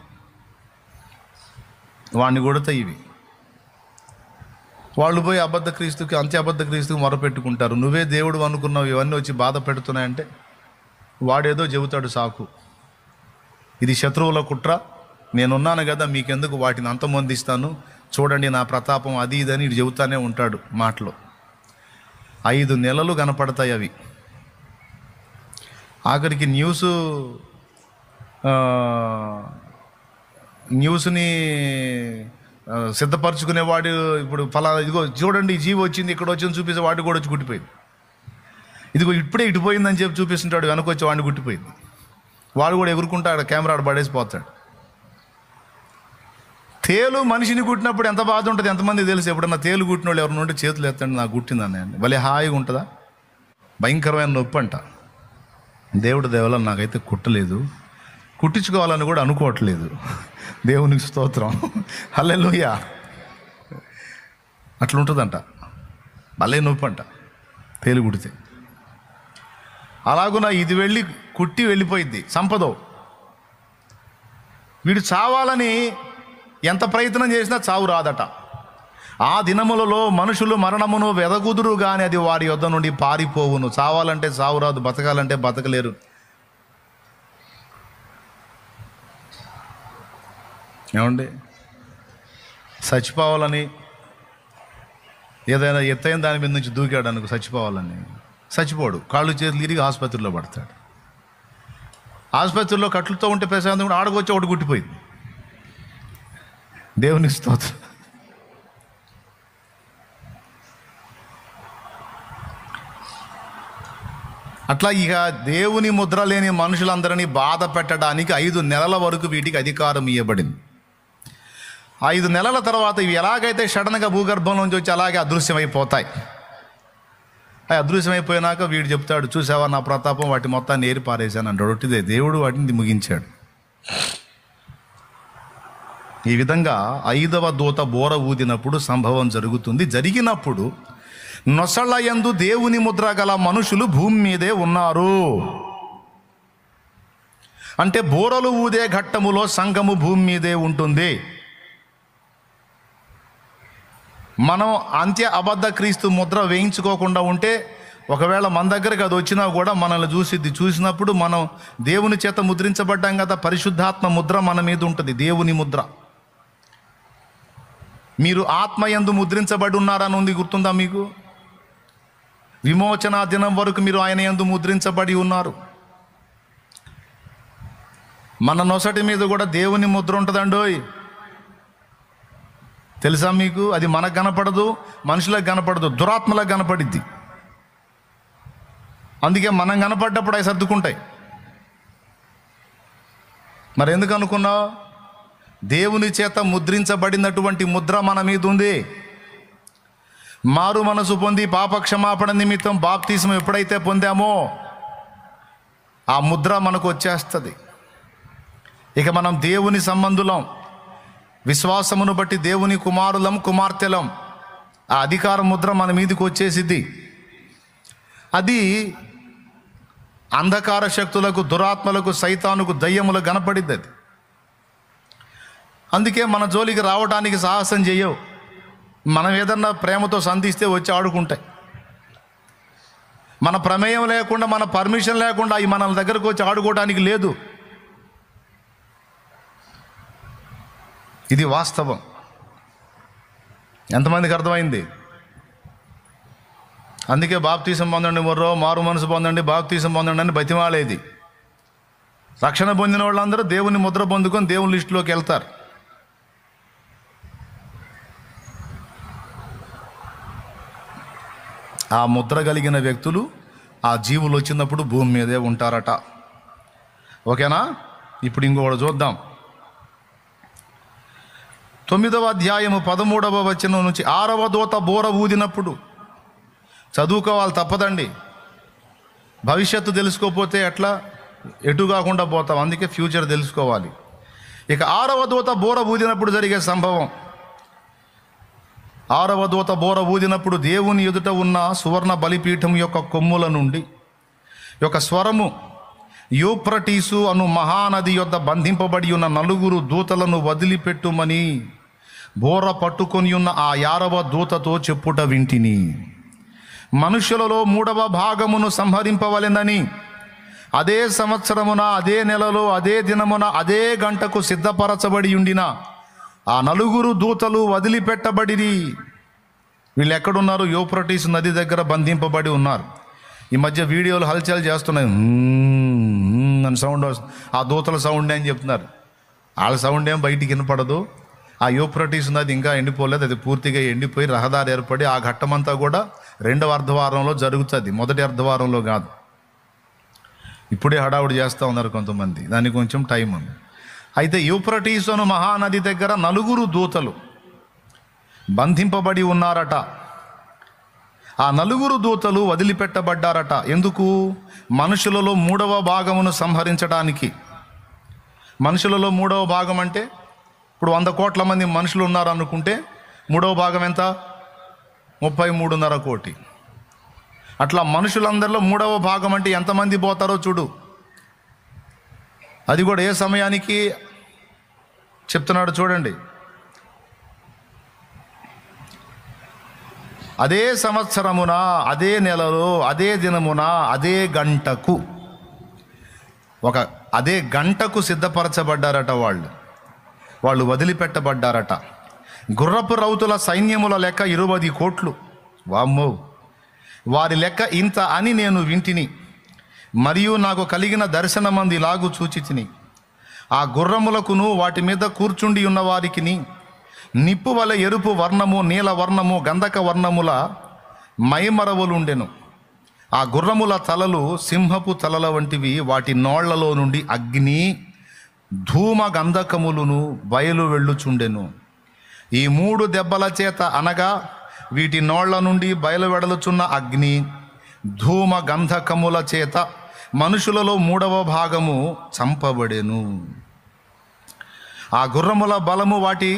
వాడిని కొడతాయి ఇవి. వాళ్ళు పోయి అబద్ధ క్రీస్తుకి, అంత్యాబద్ధ క్రీస్తుకి మొరపెట్టుకుంటారు. నువ్వే దేవుడు అనుకున్నావు, ఇవన్నీ వచ్చి బాధ పెడుతున్నాయంటే వాడేదో చెబుతాడు సాకు. ఇది శత్రువుల కుట్ర, నేనున్నాను కదా మీకెందుకు వాటిని అంతమొందిస్తాను, చూడండి నా ప్రతాపం, అది ఇదని ఇటు చెబుతానే ఉంటాడు మాటలు. 5 నెలలు కనపడతాయి అవి. ఆఖరికి న్యూస్ని సిద్ధపరచుకునేవాడు ఇప్పుడు ఇదిగో చూడండి ఈ జీవి వచ్చింది, ఇక్కడ వచ్చింది చూపిస్తే వాడు కూడా వచ్చి గుట్టిపోయింది. ఇదిగో ఇప్పుడే ఇటుపోయిందని చెప్పి చూపిస్తుంటాడు, వెనకొచ్చి వాడిని గుట్టిపోయింది. వాడు కూడా ఎగురుకుంటాడు, కెమెరా ఆడ పడేసిపోతాడు. తేలు మనిషిని కుట్టినప్పుడు ఎంత బాధ ఉంటుంది ఎంతమంది తెలుసు? ఎప్పుడన్నా తేలు కుట్టిన వాళ్ళు ఎవరిని ఉంటే చేతులు ఎత్తండి, నాకు కుట్టిందని. భలే హాయిగా ఉంటుందా? భయంకరమైన నొప్పి అంట. దేవుడి దేవల నాకైతే కుట్టలేదు, కుట్టించుకోవాలని కూడా అనుకోవట్లేదు. దేవునికి స్తోత్రం, హల్లెలూయా. అట్లుంటుందంట, భలే నొప్పి అంట తేలు కుడితే. అలాగున ఇది వెళ్ళి కుట్టి వెళ్ళిపోయింది, సంపదో. వీడు చావాలని ఎంత ప్రయత్నం చేసినా చావు రాదట. ఆ దినములలో మనుషులు మరణమును వెదగుదురు కానీ అది వారి యొద్ద నుండి పారిపోవును. చావాలంటే చావు రాదు, బతకాలంటే బతకలేరు. ఏమండి, చచ్చిపోవాలని ఏదైనా ఎత్తైన దాని మీద నుంచి దూకాడు అనుకో, చచ్చిపోవాలని చచ్చిపోడు, కాళ్ళు చేతులు తిరిగి ఆసుపత్రిలో పడతాడు. ఆసుపత్రిలో కట్లతో ఉంటే ప్రశాంతం కూడా ఆడకొచ్చి ఒకటి గుట్టిపోయింది. దేవునికి స్తోత్రం. అట్లా ఇక దేవుని ముద్ర లేని మనుషులందరినీ బాధ పెట్టడానికి 5 నెలల వరకు వీటికి అధికారం ఇవ్వబడింది. 5 నెలల తర్వాత ఇవి ఎలాగైతే సడన్గా భూగర్భంలోంచి వచ్చి అలాగే అదృశ్యమైపోతాయి. అదృశ్యమైపోయినాక వీడు చెప్తాడు, చూసావా నా ప్రతాపం, వాటి మొత్తాన్ని ఏరి పారేశాను అంటాడు. ఒట్టిదే, దేవుడు వాటిని ముగించాడు. ఈ విధంగా 5వ దూత బోర ఊదినప్పుడు సంభవం జరుగుతుంది. జరిగినప్పుడు నొసళ్ళ యందు దేవుని ముద్ర గల మనుషులు భూమి మీదే ఉన్నారు. అంటే బోరలు ఊదే ఘట్టములో సంఘము భూమి మీదే ఉంటుంది. మనం అంత్య అబద్ధ క్రీస్తు ముద్ర వేయించుకోకుండా ఉంటే, ఒకవేళ మన దగ్గరకు అది వచ్చినా కూడా మనల్ని చూసినప్పుడు మనం దేవుని చేత ముద్రించబడ్డాం కదా, పరిశుద్ధాత్మ ముద్ర మన మీద ఉంటుంది, దేవుని ముద్ర. మీరు ఆత్మయందు ముద్రించబడి ఉన్నారని ఉంది, గుర్తుందా మీకు? విమోచన దినం వరకు మీరు ఆయన యందు ముద్రించబడి ఉన్నారు. మన నొసటి మీద కూడా దేవుని ముద్ర ఉంటుందండోయ్, తెలుసా మీకు? అది మనకు కనపడదు, మనుషులకు కనపడదు, దురాత్మలకు కనపడిద్ది. అందుకే మనం కనపడ్డప్పుడు అవి సర్దుకుంటాయి. మరి ఎందుకు అనుకున్నావు? దేవుని చేత ముద్రించబడినటువంటి ముద్ర మన మీద ఉంది. మారు మనసు పొంది పాప క్షమాపణ నిమిత్తం బాప్తిస్మం ఎప్పుడైతే పొందామో ఆ ముద్ర మనకు వచ్చేస్తుంది. ఇక మనం దేవుని సంబంధులం, విశ్వాసమును బట్టి దేవుని కుమారులం కుమార్తెలం. ఆ అధికార ముద్ర మన మీదకి వచ్చేసిద్ది. అది అంధకార శక్తులకు, దురాత్మలకు, సైతానుకు, దయ్యములకు కనపడిద్ది. అది అందుకే మన జోలికి రావడానికి సాహసం చేయవు. మనం ఏదన్నా ప్రేమతో సంధిస్తే వచ్చి ఆడుకుంటాయి. మన ప్రమేయం లేకుండా, మన పర్మిషన్ లేకుండా అవి మన దగ్గరకు వచ్చి ఆడుకోవడానికి లేదు. ఇది వాస్తవం. ఎంతమందికి అర్థమైంది? అందుకే బాప్తీసం పొందండి, మారు మనసు పొందండి, బాప్తీసం పొందండి అని బతిమాలేది. రక్షణ పొందిన వాళ్ళందరూ దేవుని ముద్ర పొందుకొని దేవుని లిస్టులోకి వెళ్తారు. ఆ ముద్ర కలిగిన వ్యక్తులు, ఆ జీవులు వచ్చినప్పుడు భూమి మీదే ఉంటారట. ఓకేనా? ఇప్పుడు ఇంకొకటి చూద్దాం. 9వ అధ్యాయము 13వ వచనం నుంచి 6వ దూత బోర ఊదినప్పుడు, చదువుకోవాలి తప్పదండి, భవిష్యత్తు తెలుసుకోకపోతే ఎట్లా, ఎటు కాకుండా పోతాం, అందుకే ఫ్యూచర్ తెలుసుకోవాలి. ఇక 6వ దూత బోర ఊదినప్పుడు జరిగే సంభవం. 6వ దూత బోర ఊదినప్పుడు దేవుని ఎదుట ఉన్న సువర్ణ బలిపీఠం యొక్క కొమ్ముల నుండి ఒక స్వరము, యూఫ్రటీసు అను మహానది యొద్ద బంధింపబడి ఉన్న 4 దూతలను వదిలిపెట్టుమని బోర పట్టుకొని ఉన్న ఆ 6వ దూతతో చెప్పుట వింటిని. మనుషులలో 3వ భాగమును సంహరింపవలెనని అదే సంవత్సరమున, అదే నెలలో, అదే దినమున, అదే గంటకు సిద్ధపరచబడి ఉండిన ఆ 4 దూతలు వదిలిపెట్టబడిరి. వీళ్ళు ఎక్కడున్నారు? యూఫ్రటీసు నది దగ్గర బంధింపబడి ఉన్నారు. ఈ మధ్య వీడియోలు హల్చల్ చేస్తున్నాయి, అని సౌండ్ వస్తుంది. ఆ దూతల సౌండ్ అని చెప్తున్నారు. వాళ్ళ సౌండ్ ఏం బయటికి వినపడదు. ఆ యూఫ్రటీసు నది ఇంకా ఎండిపోలేదు, అది పూర్తిగా ఎండిపోయి రహదారి ఏర్పడి ఆ ఘట్టమంతా కూడా 2వ అర్ధవారంలో జరుగుతుంది, మొదటి అర్ధవారంలో కాదు. ఇప్పుడే హడావుడి చేస్తూ ఉన్నారు కొంతమంది, దానికి కొంచెం టైం ఉంది. అయితే యూఫ్రటీసు అను మహానది దగ్గర 4 దూతలు బంధింపబడి ఉన్నారట. ఆ 4 దూతలు వదిలిపెట్టబడ్డారట. ఎందుకు? మనుషులలో 3వ భాగమును సంహరించడానికి. మనుషులలో 3వ భాగం అంటే ఇప్పుడు 100 కోట్ల మంది మనుషులు ఉన్నారు అనుకుంటే 3వ భాగం ఎంత? 33.5 కోటి. అట్లా మనుషులందరిలో 3వ భాగం అంటే ఎంతమంది పోతారో చూడు. అది కూడా ఏ సమయానికి చెప్తున్నాడు చూడండి. అదే సంవత్సరమున, అదే నెలలో, అదే దినమున, అదే గంటకు, అదే గంటకు సిద్ధపరచబడ్డారట. వాళ్ళు వదిలిపెట్టబడ్డారట. గుర్రపు రౌతుల సైన్యముల లెక్క 20 కోట్లు. వామ్మో! వారి లెక్క ఇంత అని నేను వింటిని. మరియు నాకు కలిగిన దర్శనమంది ఇలాగు చూచితిని. ఆ గుర్రములకును వాటి మీద కూర్చుండి ఉన్న వారికిని నిప్పు వలె ఎరుపు వర్ణము, నీల వర్ణము, గంధక వర్ణముల మైమరవులుండెను. ఆ గుర్రముల తలలు సింహపు తలల వంటివి. వాటి నోళ్లలో నుండి అగ్ని, ధూమ గంధకములను బయలు వెళ్ళుచుండెను. ఈ 3 దెబ్బల చేత, అనగా వీటి నోళ్ల నుండి బయలు వెడలుచున్న అగ్ని, ధూమ గంధకముల చేత మనుషులలో 3వ భాగము చంపబడెను. ఆ గుర్రముల బలము వాటి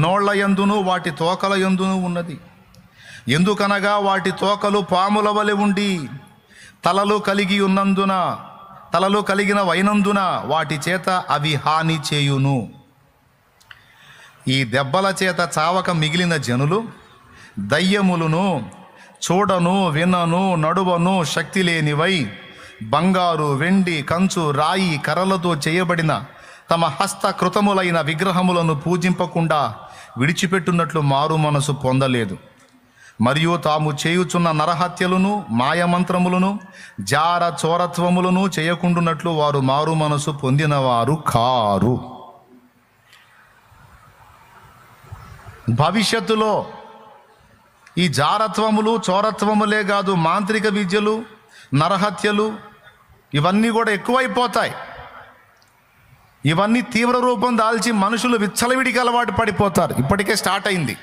నోళ్ల యందును వాటి తోకల యందును ఉన్నది. ఎందుకనగా వాటి తోకలు పాముల వలె ఉండి తలలు కలిగిన వైనందున వాటి చేత అవి హాని చేయును. ఈ దెబ్బల చేత చావక మిగిలిన జనులు దయ్యములను, చూడను, వినను, నడువను శక్తి లేనివై బంగారు, వెండి, కంచు, రాయి, కర్రలతో చేయబడిన తమ హస్తకృతములైన విగ్రహములను పూజింపకుండా విడిచిపెట్టున్నట్లు మారు మనసు పొందలేదు. మరియు తాము చేయుచున్న నరహత్యలను, మాయమంత్రములను, జార చోరత్వములను చేయకుండునట్లు వారు మారు మనసు పొందినవారు కారు. భవిష్యత్తులో ఈ జారత్వములు, చోరత్వములే కాదు, మాంత్రిక విద్యలు, నరహత్యలు ఇవన్నీ కూడా ఎక్కువైపోతాయి. ఇవన్నీ తీవ్ర రూపం దాల్చి మనుషులు విచ్చలవిడికి అలవాటు పడిపోతారు. ఇప్పటికే స్టార్ట్ అయింది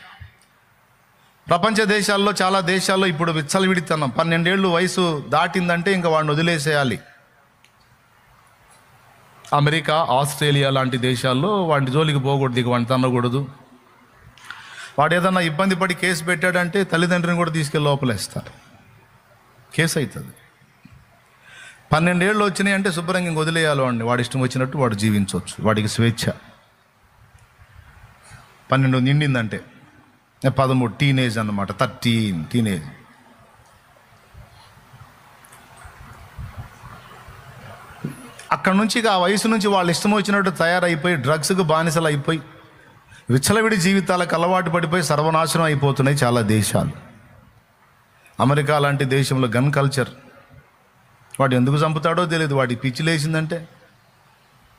ప్రపంచ దేశాల్లో, చాలా దేశాల్లో ఇప్పుడు విచ్చలవిడితనం. 12 ఏళ్ళు వయసు దాటిందంటే ఇంకా వాడిని వదిలేసేయాలి. అమెరికా, ఆస్ట్రేలియా లాంటి దేశాల్లో వాడిని జోలికి పోకూడదు, ఇక వాడిని తన్నకూడదు. వాడు ఏదన్నా ఇబ్బంది పడి కేసు పెట్టాడంటే తల్లిదండ్రిని కూడా తీసుకెళ్ళి లోపలేస్తారు, కేసు అవుతుంది. 12 ఏళ్ళు వచ్చినాయి అంటే శుభ్రంగా ఇంక వదిలేయాలి వాడిని. వాడి ఇష్టం వచ్చినట్టు వాడు జీవించవచ్చు, వాడికి స్వేచ్ఛ. 12 నిండిందంటే 13 టీనేజ్ అన్నమాట, 13 టీనేజ్. అక్కడ నుంచి ఆ వయసు నుంచి వాళ్ళు ఇష్టం వచ్చినట్టు తయారైపోయి డ్రగ్స్కు బానిసలు అయిపోయి విచ్చలవిడి జీవితాలకు అలవాటు పడిపోయి సర్వనాశనం అయిపోతున్నాయి చాలా దేశాలు. అమెరికా లాంటి దేశంలో గన్ కల్చర్. వాడు ఎందుకు చంపుతాడో తెలియదు, వాడికి పిచ్చి లేచిందంటే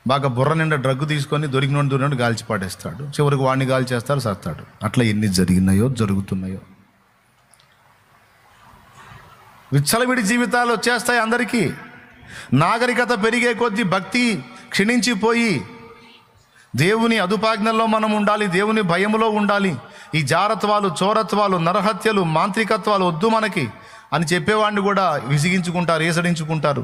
బాగా బుర్ర నిండా డ్రగ్ తీసుకొని దొరికినట్టు గాల్చి పాడేస్తాడు. చివరికి వాడిని గాల్చేస్తారు, సస్తాడు. అట్లా ఎన్ని జరిగినాయో జరుగుతున్నాయో. విచ్చలవిడి జీవితాలు వచ్చేస్తాయి అందరికీ. నాగరికత పెరిగే కొద్దీ భక్తి క్షీణించిపోయి దేవుని అదుపాజ్ఞల్లో మనం ఉండాలి, దేవుని భయములో ఉండాలి. ఈ జారత్వాలు, చోరత్వాలు, నరహత్యలు, మాంత్రికత్వాలు వద్దు మనకి అని చెప్పేవాడిని కూడా విసిగించుకుంటారు, ఏసడించుకుంటారు.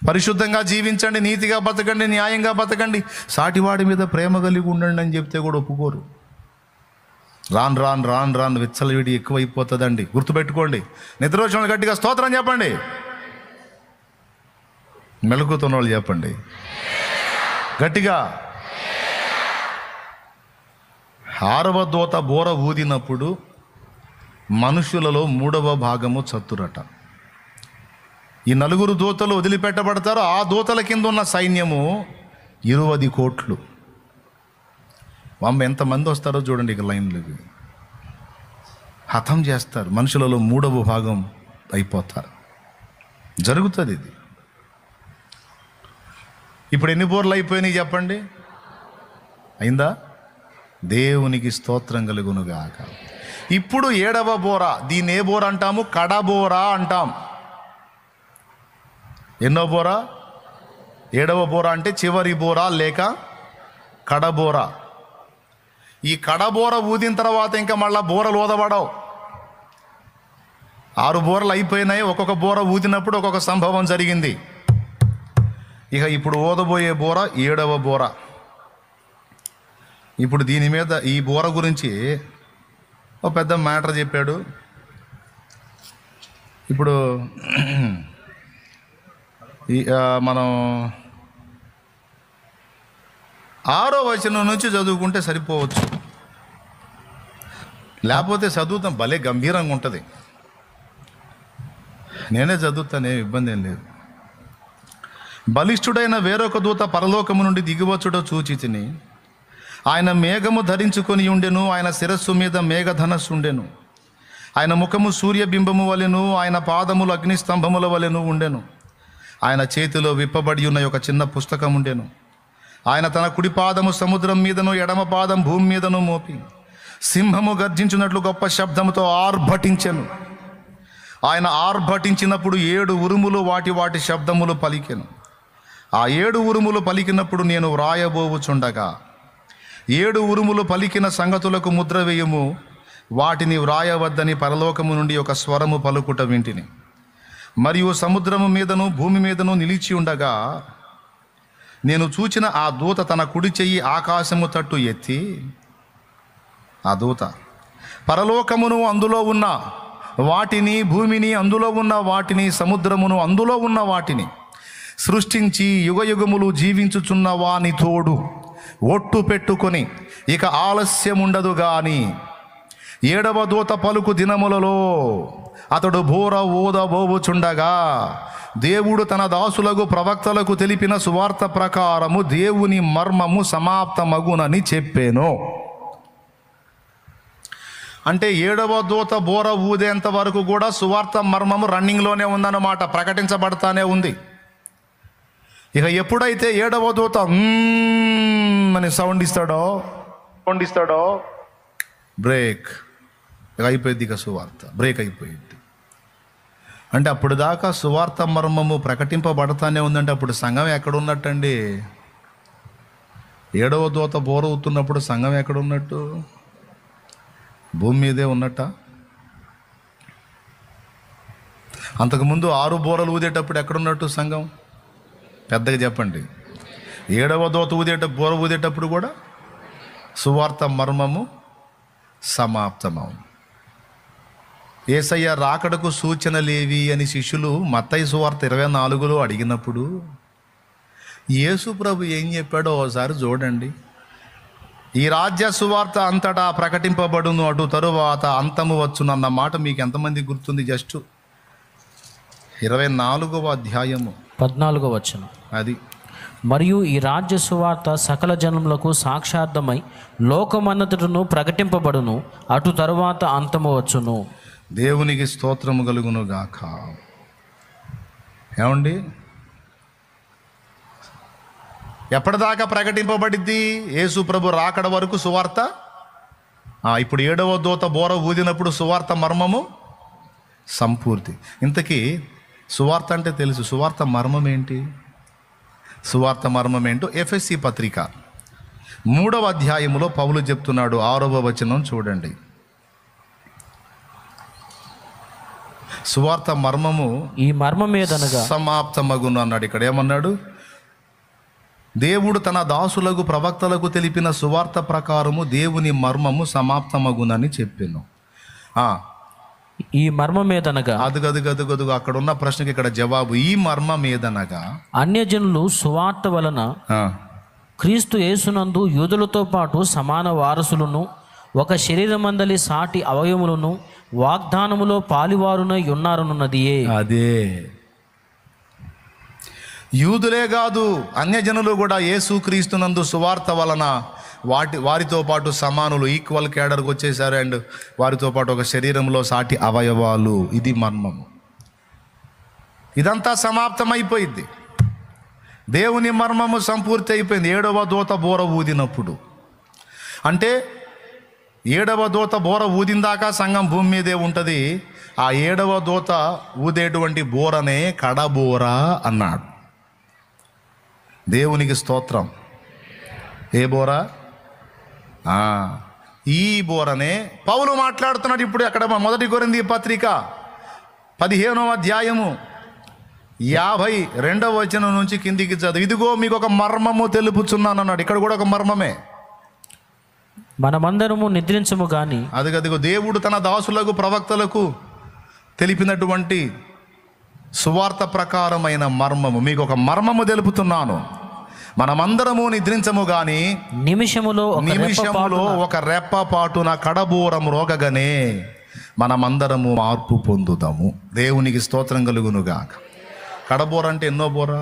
పరిశుద్ధంగా జీవించండి, నీతిగా బతకండి, న్యాయంగా బతకండి, సాటివాడి మీద ప్రేమ కలిగి ఉండండి అని చెప్తే కూడా ఒప్పుకోరు. రాను రాను రాను రాను విచ్చలవిడి ఎక్కువైపోతుందండి. గుర్తుపెట్టుకోండి. నిద్ర వచ్చిన వాళ్ళు గట్టిగా స్తోత్రం చెప్పండి. మెలకుతున్న వాళ్ళు చెప్పండి గట్టిగా. 6వ దూత బోర ఊదినప్పుడు మనుషులలో 3వ భాగము చత్తురట. ఈ 4 దూతలు వదిలిపెట్టబడతారు. ఆ దూతల కింద ఉన్న సైన్యము 20 కోట్లు. ఎంతమంది వస్తారో చూడండి. ఇక లైన్లు హతం చేస్తారు. మనుషులలో 3వ భాగం అయిపోతారు. జరుగుతుంది ఇది. ఇప్పుడు ఎన్ని బోర్లు అయిపోయినాయి చెప్పండి? అయిందా? దేవునికి స్తోత్రం కలుగునుగాక. ఇప్పుడు 7వ బోర. దీన్ని ఏ బోర అంటాము? కడబోర అంటాం. ఎన్నో బోర? 7వ బోర అంటే చివరి బోర లేక కడబోర. ఈ కడబోర ఊదిన తర్వాత ఇంకా మళ్ళా బోరలు ఊదబడవు. 6 బోరలు అయిపోయినాయి. ఒక్కొక్క బోర ఊదినప్పుడు ఒక్కొక్క సంభవం జరిగింది. ఇక ఇప్పుడు ఊదబోయే బోర 7వ బోర. ఇప్పుడు దీని మీద ఈ బోర గురించి ఒక పెద్ద మ్యాటర్ చెప్పాడు. ఇప్పుడు మనం 6వ వచనం నుంచి చదువుకుంటే సరిపోవచ్చు, లేకపోతే చదువుతాం. భలే గంభీరంగా ఉంటుంది. నేనే చదువుతాను, ఏం ఇబ్బంది ఏం లేదు. బలిష్ఠుడైన వేరొక దూత పరలోకము నుండి దిగివచ్చుట చూచి తిని, ఆయన మేఘము ధరించుకొని ఉండెను. ఆయన శిరస్సు మీద మేఘధనస్సు ఉండెను. ఆయన ముఖము సూర్యబింబము వలెను, ఆయన పాదములు అగ్నిస్తంభముల వలెను ఉండెను. ఆయన చేతిలో విప్పబడి ఉన్న ఒక చిన్న పుస్తకం ఉండెను. ఆయన తన కుడి పాదము సముద్రం మీదను, ఎడమ పాదం భూమి మీదను మోపి సింహము గర్జించినట్లు గొప్ప శబ్దముతో ఆర్భటించెను. ఆయన ఆర్భటించినప్పుడు 7 ఉరుములు వాటి వాటి శబ్దములు పలికెను. ఆ 7 ఉరుములు పలికినప్పుడు నేను వ్రాయబోవుచుండగా, 7 ఉరుములు పలికిన సంగతులకు ముద్ర వేయుము, వాటిని వ్రాయవద్దని పరలోకము నుండి ఒక స్వరము పలుకుట వింటిని. మరియు సముద్రము మీదను భూమి మీదను నిలిచి ఉండగా నేను చూచిన ఆ దూత తన కుడి చెయ్యి ఆకాశము తట్టు ఎత్తి, ఆ దూత పరలోకమును అందులో ఉన్న వాటిని, భూమిని అందులో ఉన్న వాటిని, సముద్రమును అందులో ఉన్న వాటిని సృష్టించి యుగయుగములు జీవించుచున్న వాని తోడు ఒట్టు పెట్టుకొని ఇక ఆలస్యముండదు గాని 7వ దూత పలుకు దినములలో అతడు బోర ఊదబోవుచుండగా దేవుడు తన దాసులకు ప్రవక్తలకు తెలిపిన సువార్త ప్రకారము దేవుని మర్మము సమాప్తమగునని చెప్పాను. అంటే 7వ దూత బోర ఊదేంత వరకు కూడా సువార్త మర్మము రన్నింగ్లోనే ఉందన్నమాట, ప్రకటించబడతానే ఉంది. ఇక ఎప్పుడైతే 7వ దూత అని సౌండ్ ఇస్తాడో బ్రేక్ అయిపోయింది. ఇక సువార్త బ్రేక్ అయిపోయింది. అంటే అప్పుడు దాకా సువార్త మర్మము ప్రకటింపబడతానే ఉందంటే అప్పుడు సంఘం ఎక్కడున్నట్టండి? 7వ దూత బోర ఊతున్నప్పుడు సంఘం ఎక్కడున్నట్టు? భూమి మీదే ఉన్నట్ట. అంతకుముందు 6 బోరలు ఊదేటప్పుడు ఎక్కడున్నట్టు సంఘం? పెద్దగా చెప్పండి. 7వ దూత బోర ఊదేటప్పుడు కూడా సువార్త మర్మము సమాప్తమవు. యేసయ్య రాకడకు సూచనలేవి అని శిష్యులు మత్తయి సువార్త 24లో అడిగినప్పుడు యేసు ప్రభు ఏం చెప్పాడో ఒకసారి చూడండి. ఈ రాజ్య సువార్త అంతటా ప్రకటింపబడును, అటు తరువాత అంతము వచ్చునన్న మాట మీకు ఎంతమంది గుర్తుంది? జస్ట్ 24వ అధ్యాయము
14వ వచనం.
అది
మరియు ఈ రాజ్య సువార్త సకల జనములకు సాక్షార్థమై లోకమన్నతటను ప్రకటింపబడును, అటు తరువాత అంతము వచ్చును.
దేవునికి స్తోత్రము కలుగును గాక. ఏమండి, ఎప్పటిదాకా ప్రకటింపబడిద్ది? యేసు ప్రభు రాకడ వరకు సువార్త. ఇప్పుడు 7వ దూత బోర ఊదినప్పుడు సువార్త మర్మము సంపూర్తి. ఇంతకీ సువార్త అంటే తెలుసు, సువార్త మర్మం ఏంటి? సువార్త మర్మం ఏంటో ఎఫెసీ పత్రిక 3వ అధ్యాయములో పౌలు చెప్తున్నాడు, 6వ వచనం చూడండి. సువార్త మర్మము
ఈ మర్మమేదనగా
సమాప్తమగును అన్నాడు. ఇక్కడ ఏమన్నాడు? దేవుడు తన దాసులకు ప్రవక్తలకు తెలిపిన సువార్త ప్రకారము దేవుని మర్మము సమాప్తమగునని చెప్పాను.
ఈ మర్మమేదనగా
అదుగదుగదుగదు అక్కడ ఉన్న ప్రశ్నకి ఇక్కడ జవాబు. ఈ మర్మమేదనగా
అన్యజనులు సువార్త వలన క్రీస్తు యేసునందు యూదులతో పాటు సమాన వారసులను, ఒక శరీరమందలి సాటి అవయములను, వాగ్దానములో పాలివారునై ఉన్నారనున్నదియే.
అదే, యూదులే కాదు అన్యజనులు కూడా యేసుక్రీస్తునందు సువార్త వలన వారితో పాటు సమానులు, ఈక్వల్ కేడర్కి వచ్చేసారు. అండ్ వారితో పాటు ఒక శరీరంలో సాటి అవయవాలు. ఇది మర్మము. ఇదంతా సమాప్తమైపోయింది. దేవుని మర్మము సంపూర్తి అయిపోయింది 7వ దూత బోర ఊదినప్పుడు. అంటే 7వ దూత బోర ఊదిందాకా సంఘం భూమి మీదే ఉంటుంది. ఆ 7వ దూత ఊదేటువంటి బోరనే కడబోర అన్నాడు. దేవునికి స్తోత్రం. ఏ బోర? ఈ బోరనే పౌలు మాట్లాడుతున్నాడు ఇప్పుడు. అక్కడ 1 కొరింథీ పత్రిక 15వ అధ్యాయము 52వ వచనం నుంచి కిందికి చదువు. ఇదిగో మీకు ఒక మర్మము తెలుపుచున్నాను అన్నాడు. ఇక్కడ కూడా ఒక మర్మమే.
మనమందరము నిద్రించము గాని,
అదిగదిగో దేవుడు తన దాసులకు ప్రవక్తలకు తెలిపినటువంటి సువార్త ప్రకారమైన మర్మము. మీకు ఒక మర్మము తెలుపుతున్నాను. మనమందరము నిద్రించము గాని
నిమిషములో
ఒక రెప్ప పాటున కడబోరం రోగగానే మనమందరము మార్పు పొందుతాము. దేవునికి స్తోత్రం కలుగునుగాక. కడబోర అంటే ఎన్నో బోర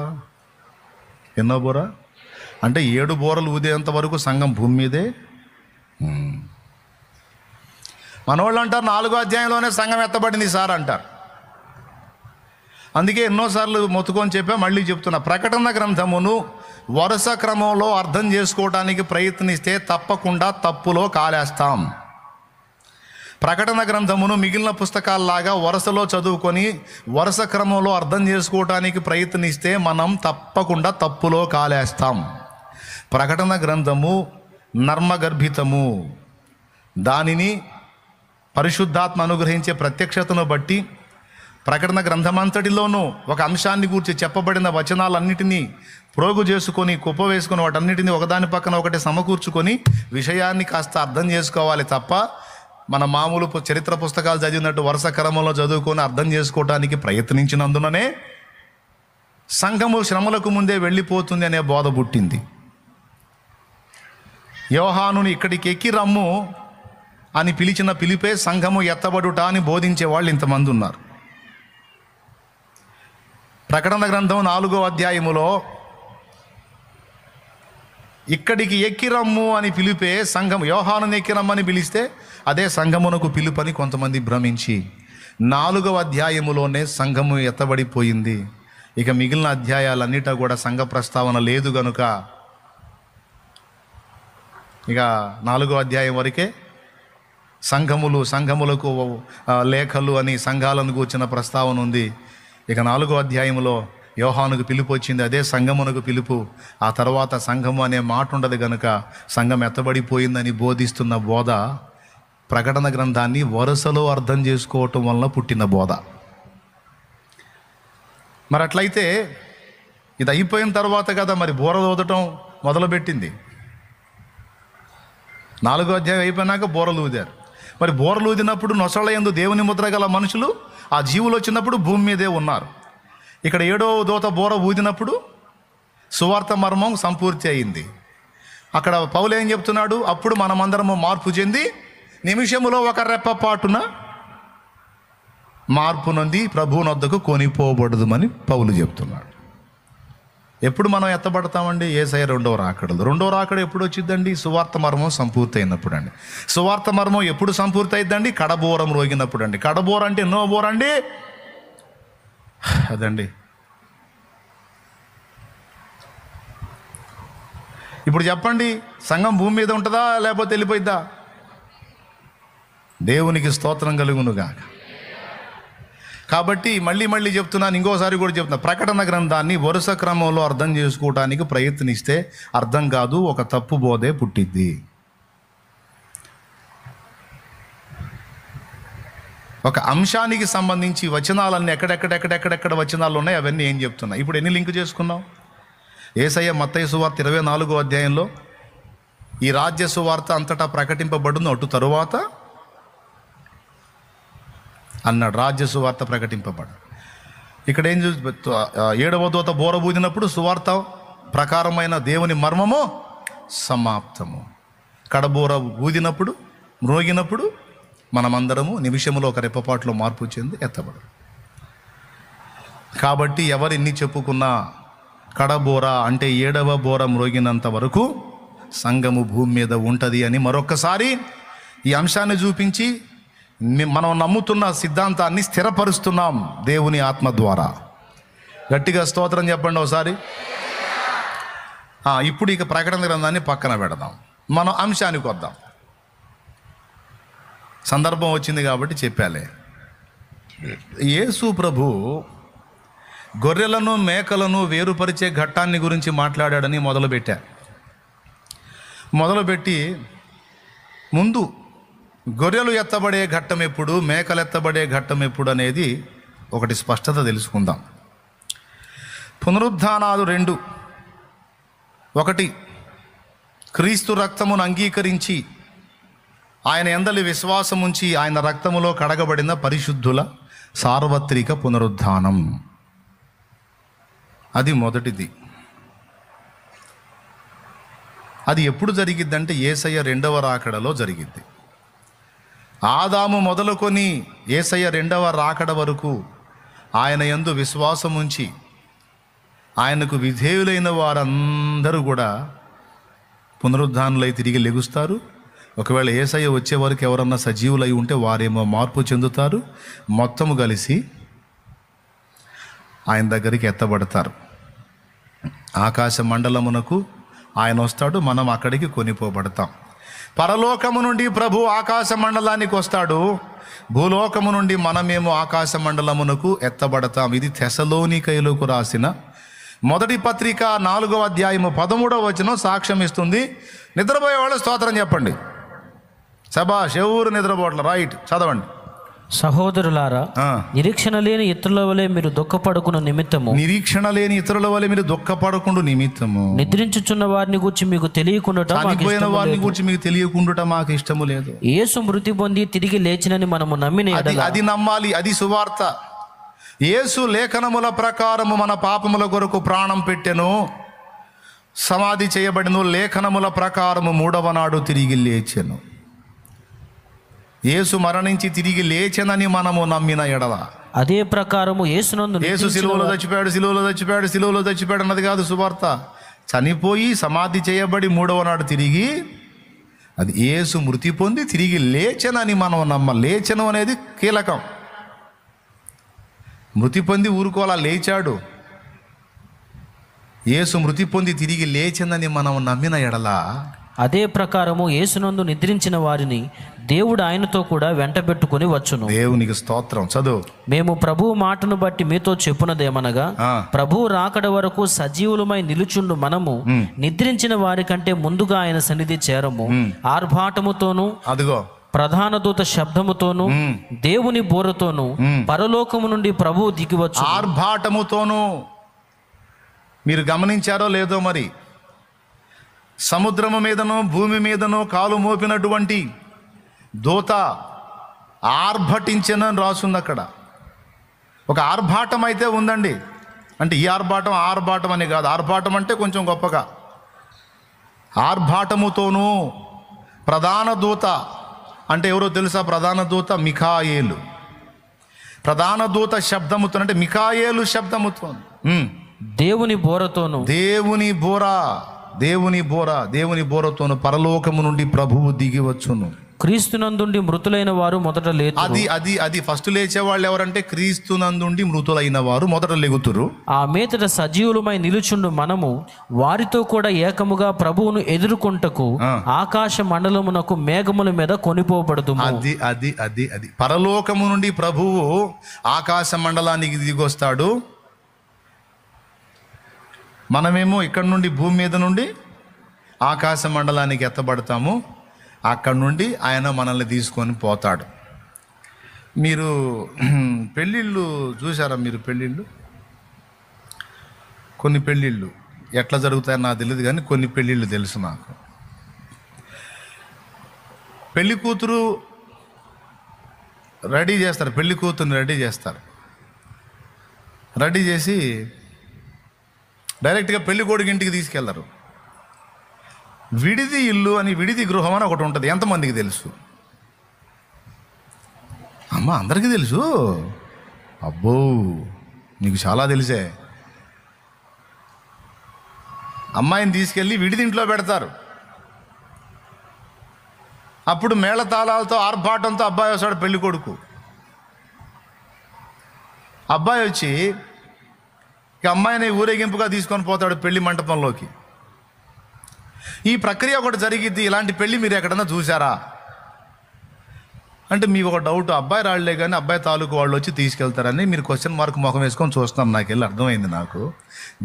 అంటే 7 బోరలు ఊదేంత వరకు సంఘం భూమి మీదే. మనోళ్ళు అంటారు 4వ అధ్యాయంలోనే సంఘం ఎత్తబడింది సార్ అంటారు. అందుకే ఎన్నోసార్లు మొత్తుకొని చెప్పా, మళ్ళీ చెప్తున్నా. ప్రకటన గ్రంథమును వరుస క్రమంలో అర్థం చేసుకోవడానికి ప్రయత్నిస్తే తప్పకుండా తప్పులో కాలేస్తాం. ప్రకటన గ్రంథమును మిగిలిన పుస్తకాల్లాగా వరుసలో చదువుకొని వరుస క్రమంలో అర్థం చేసుకోవడానికి ప్రయత్నిస్తే మనం తప్పకుండా తప్పులో కాలేస్తాం. ప్రకటన గ్రంథము నర్మగర్భితము. దానిని పరిశుద్ధాత్మ అనుగ్రహించే ప్రత్యక్షతను బట్టి ప్రకటన గ్రంథమంతటిలోనూ ఒక అంశాన్ని గూర్చి చెప్పబడిన వచనాలన్నిటినీ ప్రోగు చేసుకొని కుప్ప వేసుకొని వాటన్నిటిని ఒకదాని పక్కన ఒకటి సమకూర్చుకొని విషయాన్ని కాస్త అర్థం చేసుకోవాలి తప్ప మన మామూలు చరిత్ర పుస్తకాలు చదివినట్టు వరుస క్రమంలో చదువుకొని అర్థం చేసుకోవడానికి ప్రయత్నించినందుననే సంఘము శ్రమలకు ముందే వెళ్ళిపోతుంది అనే బోధ పుట్టింది. యోహానుని ఇక్కడికి ఎక్కి రమ్ము అని పిలిచిన పిలిపే సంఘము ఎత్తబడుట అని బోధించే వాళ్ళు ఇంతమంది ఉన్నారు. ప్రకటన గ్రంథం 4వ అధ్యాయములో ఇక్కడికి ఎక్కిరమ్ము అని పిలిపే సంఘం. యోహానుని ఎక్కిరమ్మని పిలిస్తే అదే సంఘమునకు పిలుపని కొంతమంది భ్రమించి 4వ అధ్యాయములోనే సంఘము ఎత్తబడిపోయింది. ఇక మిగిలిన అధ్యాయాలన్నిటా కూడా సంఘ ప్రస్తావన లేదు గనుక ఇక 4వ అధ్యాయం వరకే సంఘములకు లేఖలు అని సంఘాలను కూర్చిన ప్రస్తావన ఉంది. ఇక 4వ అధ్యాయంలో యోహానుకు పిలుపు వచ్చింది, అదే సంఘమునకు పిలుపు. ఆ తర్వాత సంఘము అనే మాట ఉండదు గనుక సంఘం ఎత్తబడిపోయిందని బోధిస్తున్న బోధ ప్రకటన గ్రంథాన్ని వరుసలో అర్థం చేసుకోవటం వలన పుట్టిన బోధ. మరి అట్లయితే ఇది అయిపోయిన తర్వాత కదా మరి బోర ఊదటం మొదలుపెట్టింది. 4వ అధ్యాయం అయిపోయినాక బోరలు ఊదారు. మరి బోరలు ఊదినప్పుడు నొసళ్ళ యందు దేవుని ముద్ర గల మనుషులు, ఆ జీవులు వచ్చినప్పుడు భూమి మీదే ఉన్నారు. ఇక్కడ 7వ దూత బోర ఊదినప్పుడు సువార్త మర్మం సంపూర్తి అయింది. అక్కడ పౌలు ఏం చెప్తున్నాడు? అప్పుడు మనమందరము మార్పు చెంది నిమిషములో ఒక రెప్పపాటున మార్పు నొంది ప్రభువునొద్దకు కొనిపోబడదుమని పౌలు చెప్తున్నాడు. ఎప్పుడు మనం ఎత్తబడతామండి? యేసయ్య 2వ రాకడలు. 2వ రాకడ ఎప్పుడు వచ్చిందండి? సువార్త మర్మం సంపూర్తి అయినప్పుడు అండి. సువార్త మర్మం ఎప్పుడు సంపూర్తి అయిద్దండి? కడబోరం రోగినప్పుడు అండి. కడబోర అంటే ఎన్నో బోరండి అదండి. ఇప్పుడు చెప్పండి, సంఘం భూమి మీద ఉంటుందా లేకపోతే వెళ్ళిపోయిద్దా? దేవునికి స్తోత్రం కలుగునుగాక. కాబట్టి మళ్ళీ చెప్తున్నాను, ఇంకోసారి కూడా చెప్తున్నా, ప్రకటన గ్రంథాన్ని వరుస క్రమంలో అర్థం చేసుకోవటానికి ప్రయత్నిస్తే అర్థం కాదు, ఒక తప్పు బోధే పుట్టిద్ది. ఒక అంశానికి సంబంధించి వచనాలన్నీ ఎక్కడెక్కడ వచనాలు ఉన్నాయి అవన్నీ ఏం చెప్తున్నాయి. ఇప్పుడు ఎన్ని లింక్ చేసుకున్నాం? యేసయ్య మత్తయి సువార్త 24వ అధ్యాయంలో ఈ రాజ్య సువార్త అంతటా ప్రకటింపబడును, అటు తరువాత అన్నాడు. రాజ్య సువార్త ప్రకటింపబడు. ఇక్కడ ఏం 7వ దూత బోరబూదినప్పుడు సువార్త ప్రకారమైన దేవుని మర్మము సమాప్తము. కడబోర ఊదినప్పుడు, మ్రోగినప్పుడు మనమందరము నిమిషంలో ఒక రెప్పపాటులో మార్పు చెంది ఎత్తబడు. కాబట్టి ఎవరిన్ని చెప్పుకున్నా కడబోర అంటే 7వ బోర మ్రోగినంత వరకు సంఘము భూమి మీద ఉంటుంది అని మరొక్కసారి ఈ అంశాన్ని చూపించి మనం నమ్ముతున్న సిద్ధాంతాన్ని స్థిరపరుస్తున్నాం దేవుని ఆత్మ ద్వారా. గట్టిగా స్తోత్రం చెప్పండి ఒకసారి. ఇప్పుడు ఇక ప్రకటన గ్రంథాన్ని పక్కన పెడదాం, మనం అంశానికి వద్దాం. సందర్భం వచ్చింది కాబట్టి చెప్పాలే. యేసు ప్రభు గొర్రెలను మేకలను వేరుపరిచే ఘట్టాన్ని గురించి మాట్లాడాడని మొదలుపెట్టి ముందు గొర్రెలు ఎత్తబడే ఘట్టం ఎప్పుడు, మేకలు ఎత్తబడే ఘట్టం ఎప్పుడు అనేది ఒకటి స్పష్టత తెలుసుకుందాం. పునరుద్ధానాలు 2. 1 క్రీస్తు రక్తమును అంగీకరించి ఆయన యందలి విశ్వాసం ఉంచి ఆయన రక్తములో కడగబడిన పరిశుద్ధుల సార్వత్రిక పునరుద్ధానం. అది మొదటిది. అది ఎప్పుడు జరిగిద్దంటే యేసయ్య 2వ రాకడలో జరిగిద్ది. ఆదాము మొదలుకొని యేసయ్య 2వ రాకడ వరకు ఆయన యందు విశ్వాసం ఉంచి ఆయనకు విధేయులైన వారందరూ కూడా పునరుద్ధానులై తిరిగి లెగుస్తారు. ఒకవేళ యేసయ్య వచ్చే వరకు ఎవరన్నా సజీవులై ఉంటే వారేమో మార్పు చెందుతారు, మొత్తము కలిసి ఆయన దగ్గరికి ఎత్తబడతారు. ఆకాశ మండలమునకు ఆయన వస్తాడు, మనం అక్కడికి కొనిపోబడతాం. పరలోకము నుండి ప్రభు ఆకాశ మండలానికి వస్తాడు, భూలోకము నుండి మనమేమో ఆకాశ మండలమునకు ఎత్తబడతాం. ఇది తెసలోనికైలకు రాసిన మొదటి పత్రిక 4వ అధ్యాయము 13వ వచనం సాక్ష్యం ఇస్తుంది. నిద్రపోయే వాళ్ళు స్తోత్రం చెప్పండి. శభాష్, ఎవరు నిద్రపోవట్ల? రైట్, చదవండి.
సహోదరులారా, నిరీక్షణ లేని ఇతరుల వలె మీరు దుఃఖపడుకున్న నిమిత్తము నిద్రించుచున్న వారిని గూర్చి మీకు తెలియకుండా
మాకు ఇష్టము లేదు.
యేసు మృతి పొంది తిరిగి లేచినని మనము నమ్మిన
అది నమ్మాలి. అది సువార్త. యేసు లేఖనముల ప్రకారము మన పాపముల కొరకు ప్రాణం పెట్టెను, సమాధి చేయబడిను, లేఖనముల ప్రకారము 3వ నాడు తిరిగి లేచెను. యేసు మరణించి తిరిగి లేచెనని మనము నమ్మిన ఎడల
అదే ప్రకారము యేసు
సిలువలో చచ్చిపోయాడు అన్నది కాదు సువార్త. చనిపోయి సమాధి చేయబడి 3వ నాడు తిరిగి, అది యేసు మృతి పొంది తిరిగి లేచెనని మనం లేచెను అనేది కీలకం. మృతి పొంది ఊరుకోలా, లేచాడు. యేసు మృతి పొంది తిరిగి లేచెనని మనం నమ్మిన ఎడల
అదే ప్రకారము యేసునందు నిద్రించిన వారిని దేవుడు ఆయనతో కూడా వెంటబెట్టుకుని వచ్చును.
దేవునికి స్తోత్రం. చదువు.
మేము ప్రభువు మాటను బట్టి మీతో చెప్పునదేమనగా, ప్రభువు రాకడ వరకు సజీవులమై నిలుచుండు మనము నిద్రించిన వారి కంటే ముందుగా ఆయన సన్నిధి చేరము. ఆర్భాటముతోను, అదిగో ప్రధాన దూత శబ్దముతోను, దేవుని బోరతోను పరలోకము నుండి ప్రభువు దిగివచ్చు.
ఆర్భాటముతోను. మీరు గమనించారో లేదో మరి, సముద్రము మీదనో భూమి మీదనో కాలు మోపినటువంటి దూత ఆర్భటించెనని రాసుంది అక్కడ. ఒక ఆర్భాటం అయితే ఉందండి. అంటే ఈ ఆర్భాటం అని కాదు. ఆర్భాటం అంటే కొంచెం గొప్పగా. ఆర్భాటముతోనూ ప్రధాన దూత అంటే ఎవరో తెలుసా? ప్రధాన దూత మిఖాయేలు. ప్రధాన దూత శబ్దముతో అంటే మిఖాయేలు శబ్దముతో,
దేవుని బోరతోను,
దేవుని బోరతోను పరలోకము నుండి ప్రభువు దిగి వచ్చును.
క్రీస్తునందుండి మృతులైన వారు మొదట లేదు.
అది ఫస్ట్ లేచే వాళ్ళు ఎవరంటే క్రీస్తునందుండి మృతులైన వారు మొదట లెగుతురు.
ఆ మీదట సజీవులమై నిలుచుండు మనము వారితో కూడా ఏకముగా ప్రభువును ఎదుర్కొంటకు ఆకాశ మండలమునకు మేఘముల మీద కొనిపోబడుదుము.
అది పరలోకము నుండి ప్రభువు ఆకాశ మండలానికి దిగొస్తాడు. మనమేమో ఇక్కడ నుండి భూమి మీద నుండి ఆకాశ మండలానికి ఎత్తబడతాము. అక్కడి నుండి ఆయన మనల్ని తీసుకొని పోతాడు. మీరు పెళ్ళిళ్ళు చూసారా? మీరు పెళ్ళిళ్ళు, కొన్ని పెళ్ళిళ్ళు ఎట్లా జరుగుతాయో నాకు తెలియదు, కానీ కొన్ని పెళ్ళిళ్ళు తెలుసు నాకు. పెళ్లి కూతురు రెడీ చేస్తారు, పెళ్లి కూతురుని రెడీ చేస్తారు. రెడీ చేసి డైరెక్ట్గా పెళ్లి కొడుకు ఇంటికి తీసుకెళ్లరు. విడిది ఇల్లు అని, విడిది గృహం అని ఒకటి ఉంటుంది. ఎంతమందికి తెలుసు? అమ్మ, అందరికీ తెలుసు. అబ్బో, నీకు చాలా తెలిసే. అమ్మాయిని తీసుకెళ్ళి విడిది ఇంట్లో పెడతారు. అప్పుడు మేళతాళాలతో ఆర్భాటంతో అబ్బాయి వస్తాడు, పెళ్లి కొడుకు. అబ్బాయి వచ్చి ఇక అమ్మాయిని ఊరేగింపుగా తీసుకొని పోతాడు పెళ్లి మంటపంలోకి. ఈ ప్రక్రియ ఒకటి జరిగిద్ది. ఇలాంటి పెళ్ళి మీరు ఎక్కడన్నా చూసారా అంటే మీకు ఒక డౌట్, అబ్బాయి రాళ్లే కానీ అబ్బాయి తాలూకు వాళ్ళు వచ్చి తీసుకెళ్తారని మీరు క్వశ్చన్ మార్క్ ముఖం వేసుకొని చూస్తున్నాం. నాకు వెళ్ళి అర్థమైంది. నాకు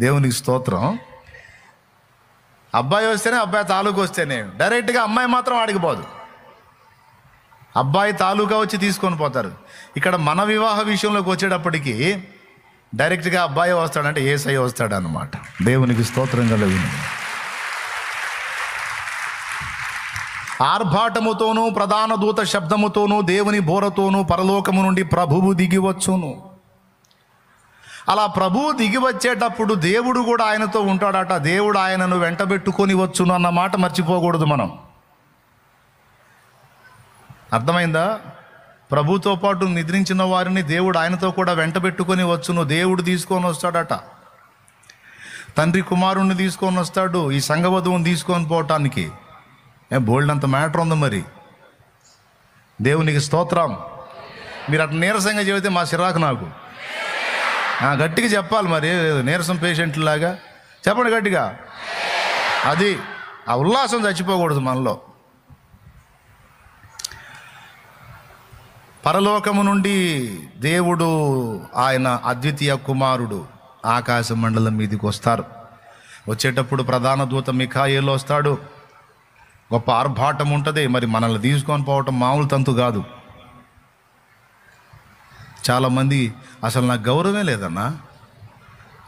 దేవునికి స్తోత్రం. అబ్బాయి వస్తేనే, అబ్బాయి తాలూకు వస్తేనే, డైరెక్ట్గా అమ్మాయి మాత్రం ఆడికిపోదు. అబ్బాయి తాలూకా వచ్చి తీసుకొని పోతారు. ఇక్కడ మన వివాహ విషయంలోకి వచ్చేటప్పటికి డైరెక్ట్గా అబ్బాయి వస్తాడంటే యేసయ్య వస్తాడు అన్నమాట. దేవునికి స్తోత్రం కలుగును. ఆర్భాటముతోనూ ప్రధాన దూత శబ్దముతోనూ దేవుని బోరతోనూ పరలోకము నుండి ప్రభువు దిగివచ్చును. అలా ప్రభువు దిగి వచ్చేటప్పుడు దేవుడు కూడా ఆయనతో ఉంటాడట. దేవుడు ఆయనను వెంటబెట్టుకొని వచ్చును అన్న మాట మర్చిపోకూడదు మనం. అర్థమైందా? ప్రభుతో పాటు నిద్రించిన వారిని దేవుడు ఆయనతో కూడా వెంటబెట్టుకొని వచ్చును. దేవుడు తీసుకొని వస్తాడట. తండ్రి కుమారుణ్ణి తీసుకొని వస్తాడు ఈ సంఘవధువుని తీసుకొని పోవటానికి. బోల్డ్ అంత మ్యాటర్ ఉంది మరి. దేవునికి స్తోత్రం. మీరు అట్లా నీరసంగా చెబితే మా చిరాకు నాకు. గట్టిగా చెప్పాలి మరి, నీరసం పేషెంట్ లాగా చెప్పండి గట్టిగా. అది ఆ ఉల్లాసం చచ్చిపోకూడదు మనలో. పరలోకము నుండి దేవుడు, ఆయన అద్వితీయ కుమారుడు ఆకాశ మండలం మీదకి వస్తారు. వచ్చేటప్పుడు ప్రధాన దూత మిఖాయేలు వస్తాడు. గొప్ప ఆర్భాటం ఉంటుంది. మరి మనల్ని తీసుకొని పోవటం మామూలు తంతు కాదు. చాలామంది అసలు నాకు గౌరవమే లేదన్నా,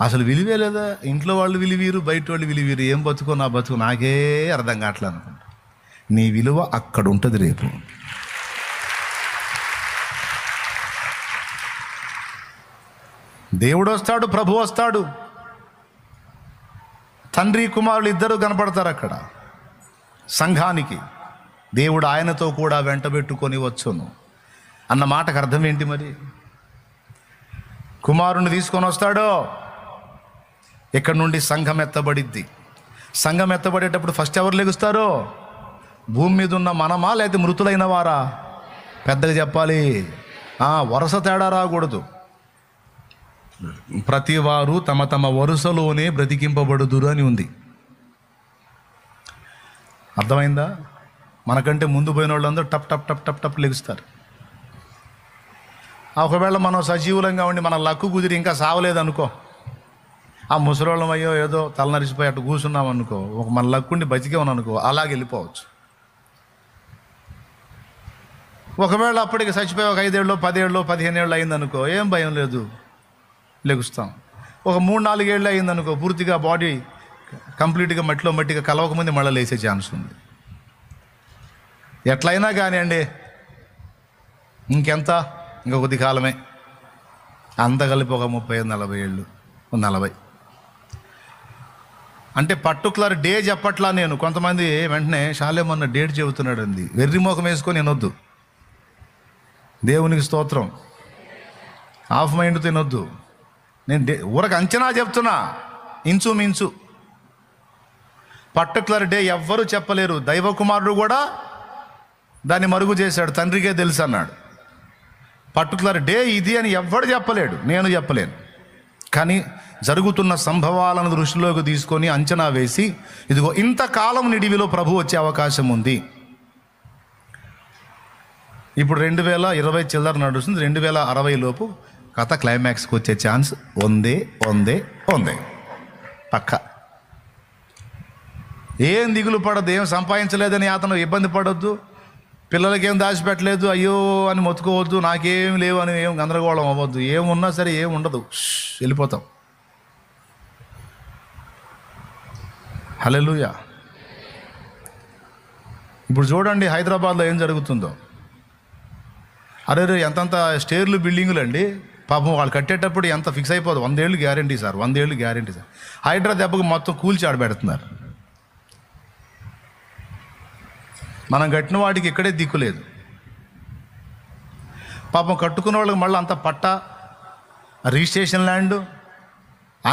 అసలు విలువే లేదా, ఇంట్లో వాళ్ళు విలువీరు, బయట వాళ్ళు విలువీరు, ఏం బతుకో నా బతుకు నాకే అర్థం కావట్లే అనుకుంటా. నీ విలువ అక్కడ ఉంటుంది రేపు. దేవుడు వస్తాడు, ప్రభు వస్తాడు, తండ్రి కుమారులు ఇద్దరు కనపడతారు అక్కడ. సంఘానికి దేవుడు ఆయనతో కూడా వెంటబెట్టుకొని వచ్చును అన్న మాటకు అర్థం ఏంటి మరి? కుమారుని తీసుకొని వస్తాడో ఇక్కడ నుండి సంఘం ఎత్తబడిద్ది. సంఘం ఎత్తబడేటప్పుడు ఫస్ట్ ఎవరు లెగుస్తారో? భూమి మీద ఉన్న మనమా లేకపోతే మృతులైన వారా? పెద్దగా చెప్పాలి. వరుస తేడా రాకూడదు. ప్రతి వారు తమ తమ వరుసలోనే బ్రతికింపబడుదురు అని ఉంది. అర్థమైందా? మనకంటే ముందు పోయిన వాళ్ళందరూ టప్ టప్ టప్ టప్ టప్ లెగుస్తారు. ఒకవేళ మనం సజీవులంగా ఉండి మన లక్కు కుదిరి ఇంకా సావలేదనుకో, ఆ ముసలోళ్ళం అయ్యో ఏదో తలనరిసిపోయి అటు కూర్చున్నాం అనుకో, మన లక్కుండి బతికే ఉన్నానుకో, అలాగే వెళ్ళిపోవచ్చు. ఒకవేళ అప్పటికి చచ్చిపోయి ఒక 5 ఏళ్ళు 10 ఏళ్ళు 15 ఏళ్ళు అయిందనుకో, ఏం భయం లేదు, లెగుస్తాం. ఒక 3-4 ఏళ్ళు అయిందనుకో, పూర్తిగా బాడీ కంప్లీట్గా మట్టిగా కలవకముందు మళ్ళీ లేసే ఛాన్స్ ఉంది. ఎట్లయినా కానివ్వండి, ఇంకెంత, ఇంకా కొద్ది కాలమే, అంత కలిపి ఒక 30-40 ఏళ్ళు, 40. అంటే పర్టికులర్ డే చెప్పట్లా నేను. కొంతమంది వెంటనే షాలేమన్న డేట్ చెబుతున్నాడు అంది, వెర్రి మోకం వేసుకొని వినొద్దు. దేవునికి స్తోత్రం. హాఫ్ మైండ్ తినొద్దు. నేను ఊరకు అంచనా చెప్తున్నా, ఇంచుమించు. పర్టికులర్ డే ఎవ్వరూ చెప్పలేరు. దైవ కుమారుడు కూడా దాన్ని మరుగు చేశాడు, తండ్రికే తెలుసు అన్నాడు. పర్టికులర్ డే ఇది అని ఎవ్వడు చెప్పలేడు, నేను చెప్పలేను. కానీ జరుగుతున్న సంభవాలను దృష్టిలోకి తీసుకొని అంచనా వేసి, ఇదిగో ఇంతకాలం నిడివిలో ప్రభు వచ్చే అవకాశం ఉంది. ఇప్పుడు 2020 చిల్లర నడుస్తుంది, 2060 లోపు కథ క్లైమాక్స్కి వచ్చే ఛాన్స్ ఉందే పక్క. ఏం దిగులు పడద్దు, ఏం సంపాదించలేదని అతను ఇబ్బంది పడొద్దు, పిల్లలకేం దాచిపెట్టలేదు అయ్యో అని మొత్తుకోవద్దు, నాకేం లేవు అని ఏం గందరగోళం అవ్వద్దు. ఏమున్నా సరే ఏం ఉండదు, వెళ్ళిపోతాం. హల్లెలూయా. ఇప్పుడు చూడండి హైదరాబాద్లో ఏం జరుగుతుందో. అరే ఎంతంత స్టేర్లు బిల్డింగులు అండి, పాపం వాళ్ళు కట్టేటప్పుడు ఎంత ఫిక్స్ అయిపోదు, 100 ఏళ్ళు గ్యారంటీ సార్, 100 ఏళ్ళు గ్యారంటీ సార్. హైడ్రా దెబ్బకు మొత్తం కూల్చి ఆడబెడుతున్నారు. మనం కట్టిన వాటికి ఇక్కడే దిక్కులేదు. పాపం కట్టుకున్న వాళ్ళకి మళ్ళీ అంత పట్టా, రిజిస్ట్రేషన్ ల్యాండ్,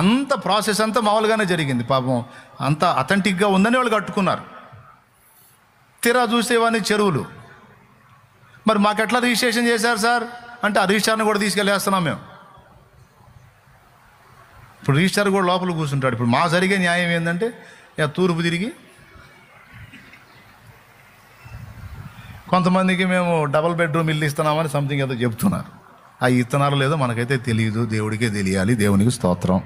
అంత ప్రాసెస్ అంతా మామూలుగానే జరిగింది. పాపం అంత అథెంటిక్గా ఉందని వాళ్ళు కట్టుకున్నారు. తీరా చూసేవాని చెరువులు. మరి మాకెట్లా రిజిస్ట్రేషన్ చేశారు సార్ అంటే, ఆ రిజిస్టార్ని కూడా తీసుకెళ్ళేస్తున్నాం మేము. ఇప్పుడు రిజిస్టార్ కూడా లోపల కూర్చుంటాడు. ఇప్పుడు మా జరిగే న్యాయం ఏంటంటే, తూర్పు తిరిగి కొంతమందికి మేము డబుల్ బెడ్రూమ్ ఇల్లు ఇస్తున్నామని సంథింగ్ ఏదో చెప్తున్నారు. ఆ ఇస్తున్నారో లేదో మనకైతే తెలియదు, దేవుడికే తెలియాలి, దేవునికి స్తోత్రం.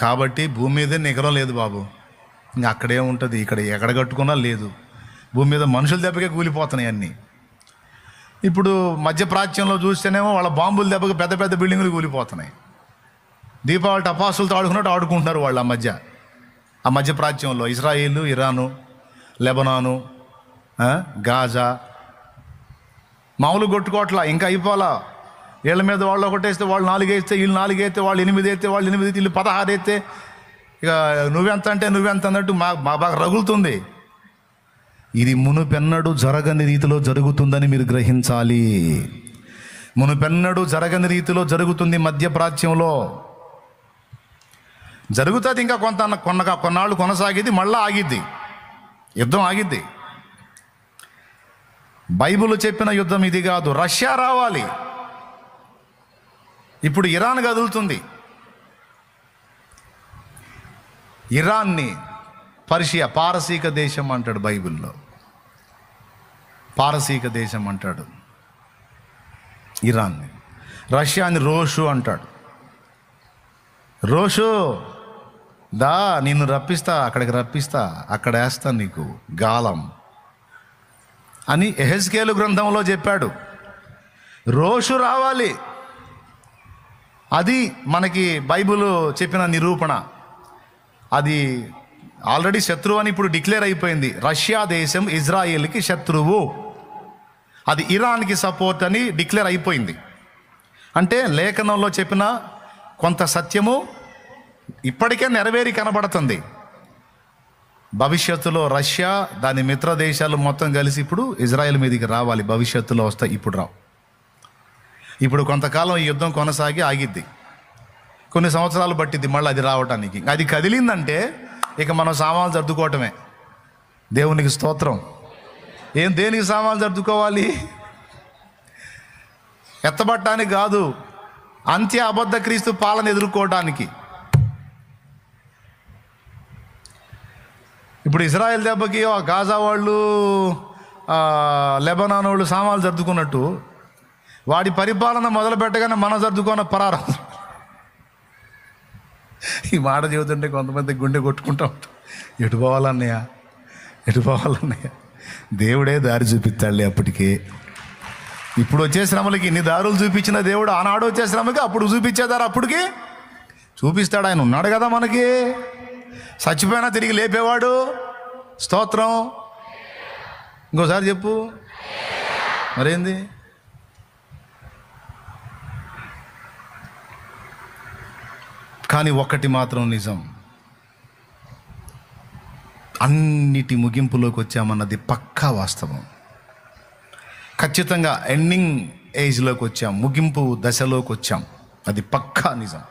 కాబట్టి భూమి మీదే నిగరం లేదు బాబు, ఇంకా అక్కడే ఉంటుంది, ఇక్కడ ఎక్కడ కట్టుకున్నా లేదు. భూమి మీద మనుషుల దెబ్బకే కూలిపోతున్నాయి అన్నీ. ఇప్పుడు మధ్యప్రాచ్యంలో చూస్తేనేమో వాళ్ళ బాంబుల దెబ్బకి పెద్ద పెద్ద బిల్డింగులు కూలిపోతున్నాయి. దీపావళి టపాసులతో ఆడుకున్నట్టు ఆడుకుంటున్నారు వాళ్ళు ఆ మధ్యప్రాచ్యంలో. ఇజ్రాయిల్, ఇరాను, లెబనాను, గాజా మామూలు కొట్టుకోవట్లా, ఇంకా అయిపోలా. వీళ్ళ మీద వాళ్ళు ఒకటేస్తే వాళ్ళు 4 వేస్తే, వీళ్ళు 4 వేస్తే, వాళ్ళు 8 వేస్తే, వాళ్ళు 8 వేస్తే, వీళ్ళు 16 వేస్తే, ఇక నువ్వెంత అంటే నువ్వెంత అన్నట్టు మా బాగా రగులుతుంది. ఇది మునుపెన్నడూ జరగని రీతిలో జరుగుతుందని మీరు గ్రహించాలి. మునుపెన్నడూ జరగని రీతిలో జరుగుతుంది మధ్యప్రాచ్యంలో. జరుగుతుంది, ఇంకా కొన్నాళ్ళు కొనసాగిద్ది, మళ్ళీ ఆగిద్ది, యుద్ధం ఆగిద్ది. బైబిల్ చెప్పిన యుద్ధం ఇది కాదు. రష్యా రావాలి, ఇప్పుడు ఇరాన్ కదులుతుంది. ఇరాన్ని పర్షియా, పారసీక దేశం అంటాడు బైబిల్లో. పారసీక దేశం అంటాడు ఇరాన్ని. రష్యాని రోషు అంటాడు. రోషు దా, నిన్ను రప్పిస్తా, అక్కడికి రప్పిస్తా, అక్కడ వేస్తా నీకు గాలం అని యెహెజ్కేలు గ్రంథంలో చెప్పాడు. రోషు రావాలి. అది మనకి బైబిల్ చెప్పిన నిరూపణ. అది ఆల్రెడీ శత్రువు అని ఇప్పుడు డిక్లేర్ అయిపోయింది. రష్యా దేశం ఇజ్రాయేల్కి శత్రువు, అది ఇరాన్కి సపోర్ట్ అని డిక్లేర్ అయిపోయింది. అంటే లేఖనంలో చెప్పిన కొంత సత్యము ఇప్పటికే నెరవేరి కనబడుతుంది. భవిష్యత్తులో రష్యా, దాని మిత్ర దేశాలు మొత్తం కలిసి ఇప్పుడు ఇజ్రాయెల్ మీదకి రావాలి. భవిష్యత్తులో వస్తాయి, ఇప్పుడు రావు. ఇప్పుడు కొంతకాలం ఈ యుద్ధం కొనసాగి ఆగిద్ది, కొన్ని సంవత్సరాలు పట్టిద్ది మళ్ళీ అది రావటానికి. అది కదిలిందంటే ఇక మనం సామాన్లు సర్దుకోవటమే. దేవునికి స్తోత్రం. దేనికి సామాన్లు సర్దుకోవాలి? ఎత్తబట్టానికి కాదు, అంత్య అబద్ధ క్రీస్తు పాలన ఎదుర్కోవడానికి. ఇప్పుడు ఇజ్రాయెల్ దెబ్బకి గాజా వాళ్ళు, లెబనాన్ వాళ్ళు సామాన్లు సర్దుకున్నట్టు, వాడి పరిపాలన మొదలు పెట్టగానే మనం సర్దుకున్న పరారం. ఈ మాట చెబుతుంటే కొంతమంది గుండె కొట్టుకుంటా ఉంటాం. ఎటు పోవాలన్నయ్య, దేవుడే దారి చూపిస్తాడులే. అప్పటికే ఇప్పుడు వచ్చే శ్రమలకి ఇన్ని దారులు చూపించిన దేవుడు ఆనాడు వచ్చే శ్రమకి అప్పుడు చూపించేదారు, అప్పటికి చూపిస్తాడు. ఆయన ఉన్నాడు కదా మనకి. చచ్చిపోయినా తిరిగి లేపేవాడు. స్తోత్రం. ఇంకోసారి చెప్పు మరేంది. కానీ ఒక్కటి మాత్రం నిజం, అన్నిటి ముగింపులోకి వచ్చామన్నది పక్కా వాస్తవం. ఖచ్చితంగా ఎండింగ్ ఏజ్లోకి వచ్చాం, ముగింపు దశలోకి వచ్చాం, అది పక్కా నిజం.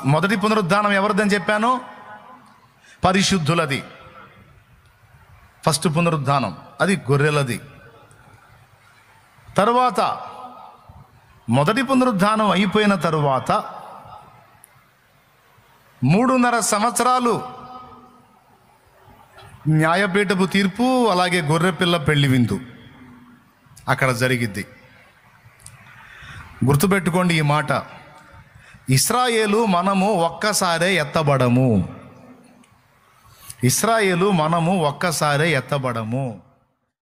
మొదటి పునరుద్ధానం ఎవరిదని చెప్పాను? పరిశుద్ధులది. ఫస్ట్ పునరుద్ధానం అది గొర్రెలది. తరువాత మొదటి పునరుద్ధానం అయిపోయిన తరువాత 3.5 సంవత్సరాలు న్యాయపీఠపు తీర్పు, అలాగే గొర్రెపిల్ల పెళ్లి విందు అక్కడ జరిగిద్ది. గుర్తుపెట్టుకోండి ఈ మాట. ఇశ్రాయేలు మనము ఒక్కసారే ఎత్తబడము. ఇశ్రాయేలు మనము ఒక్కసారే ఎత్తబడము.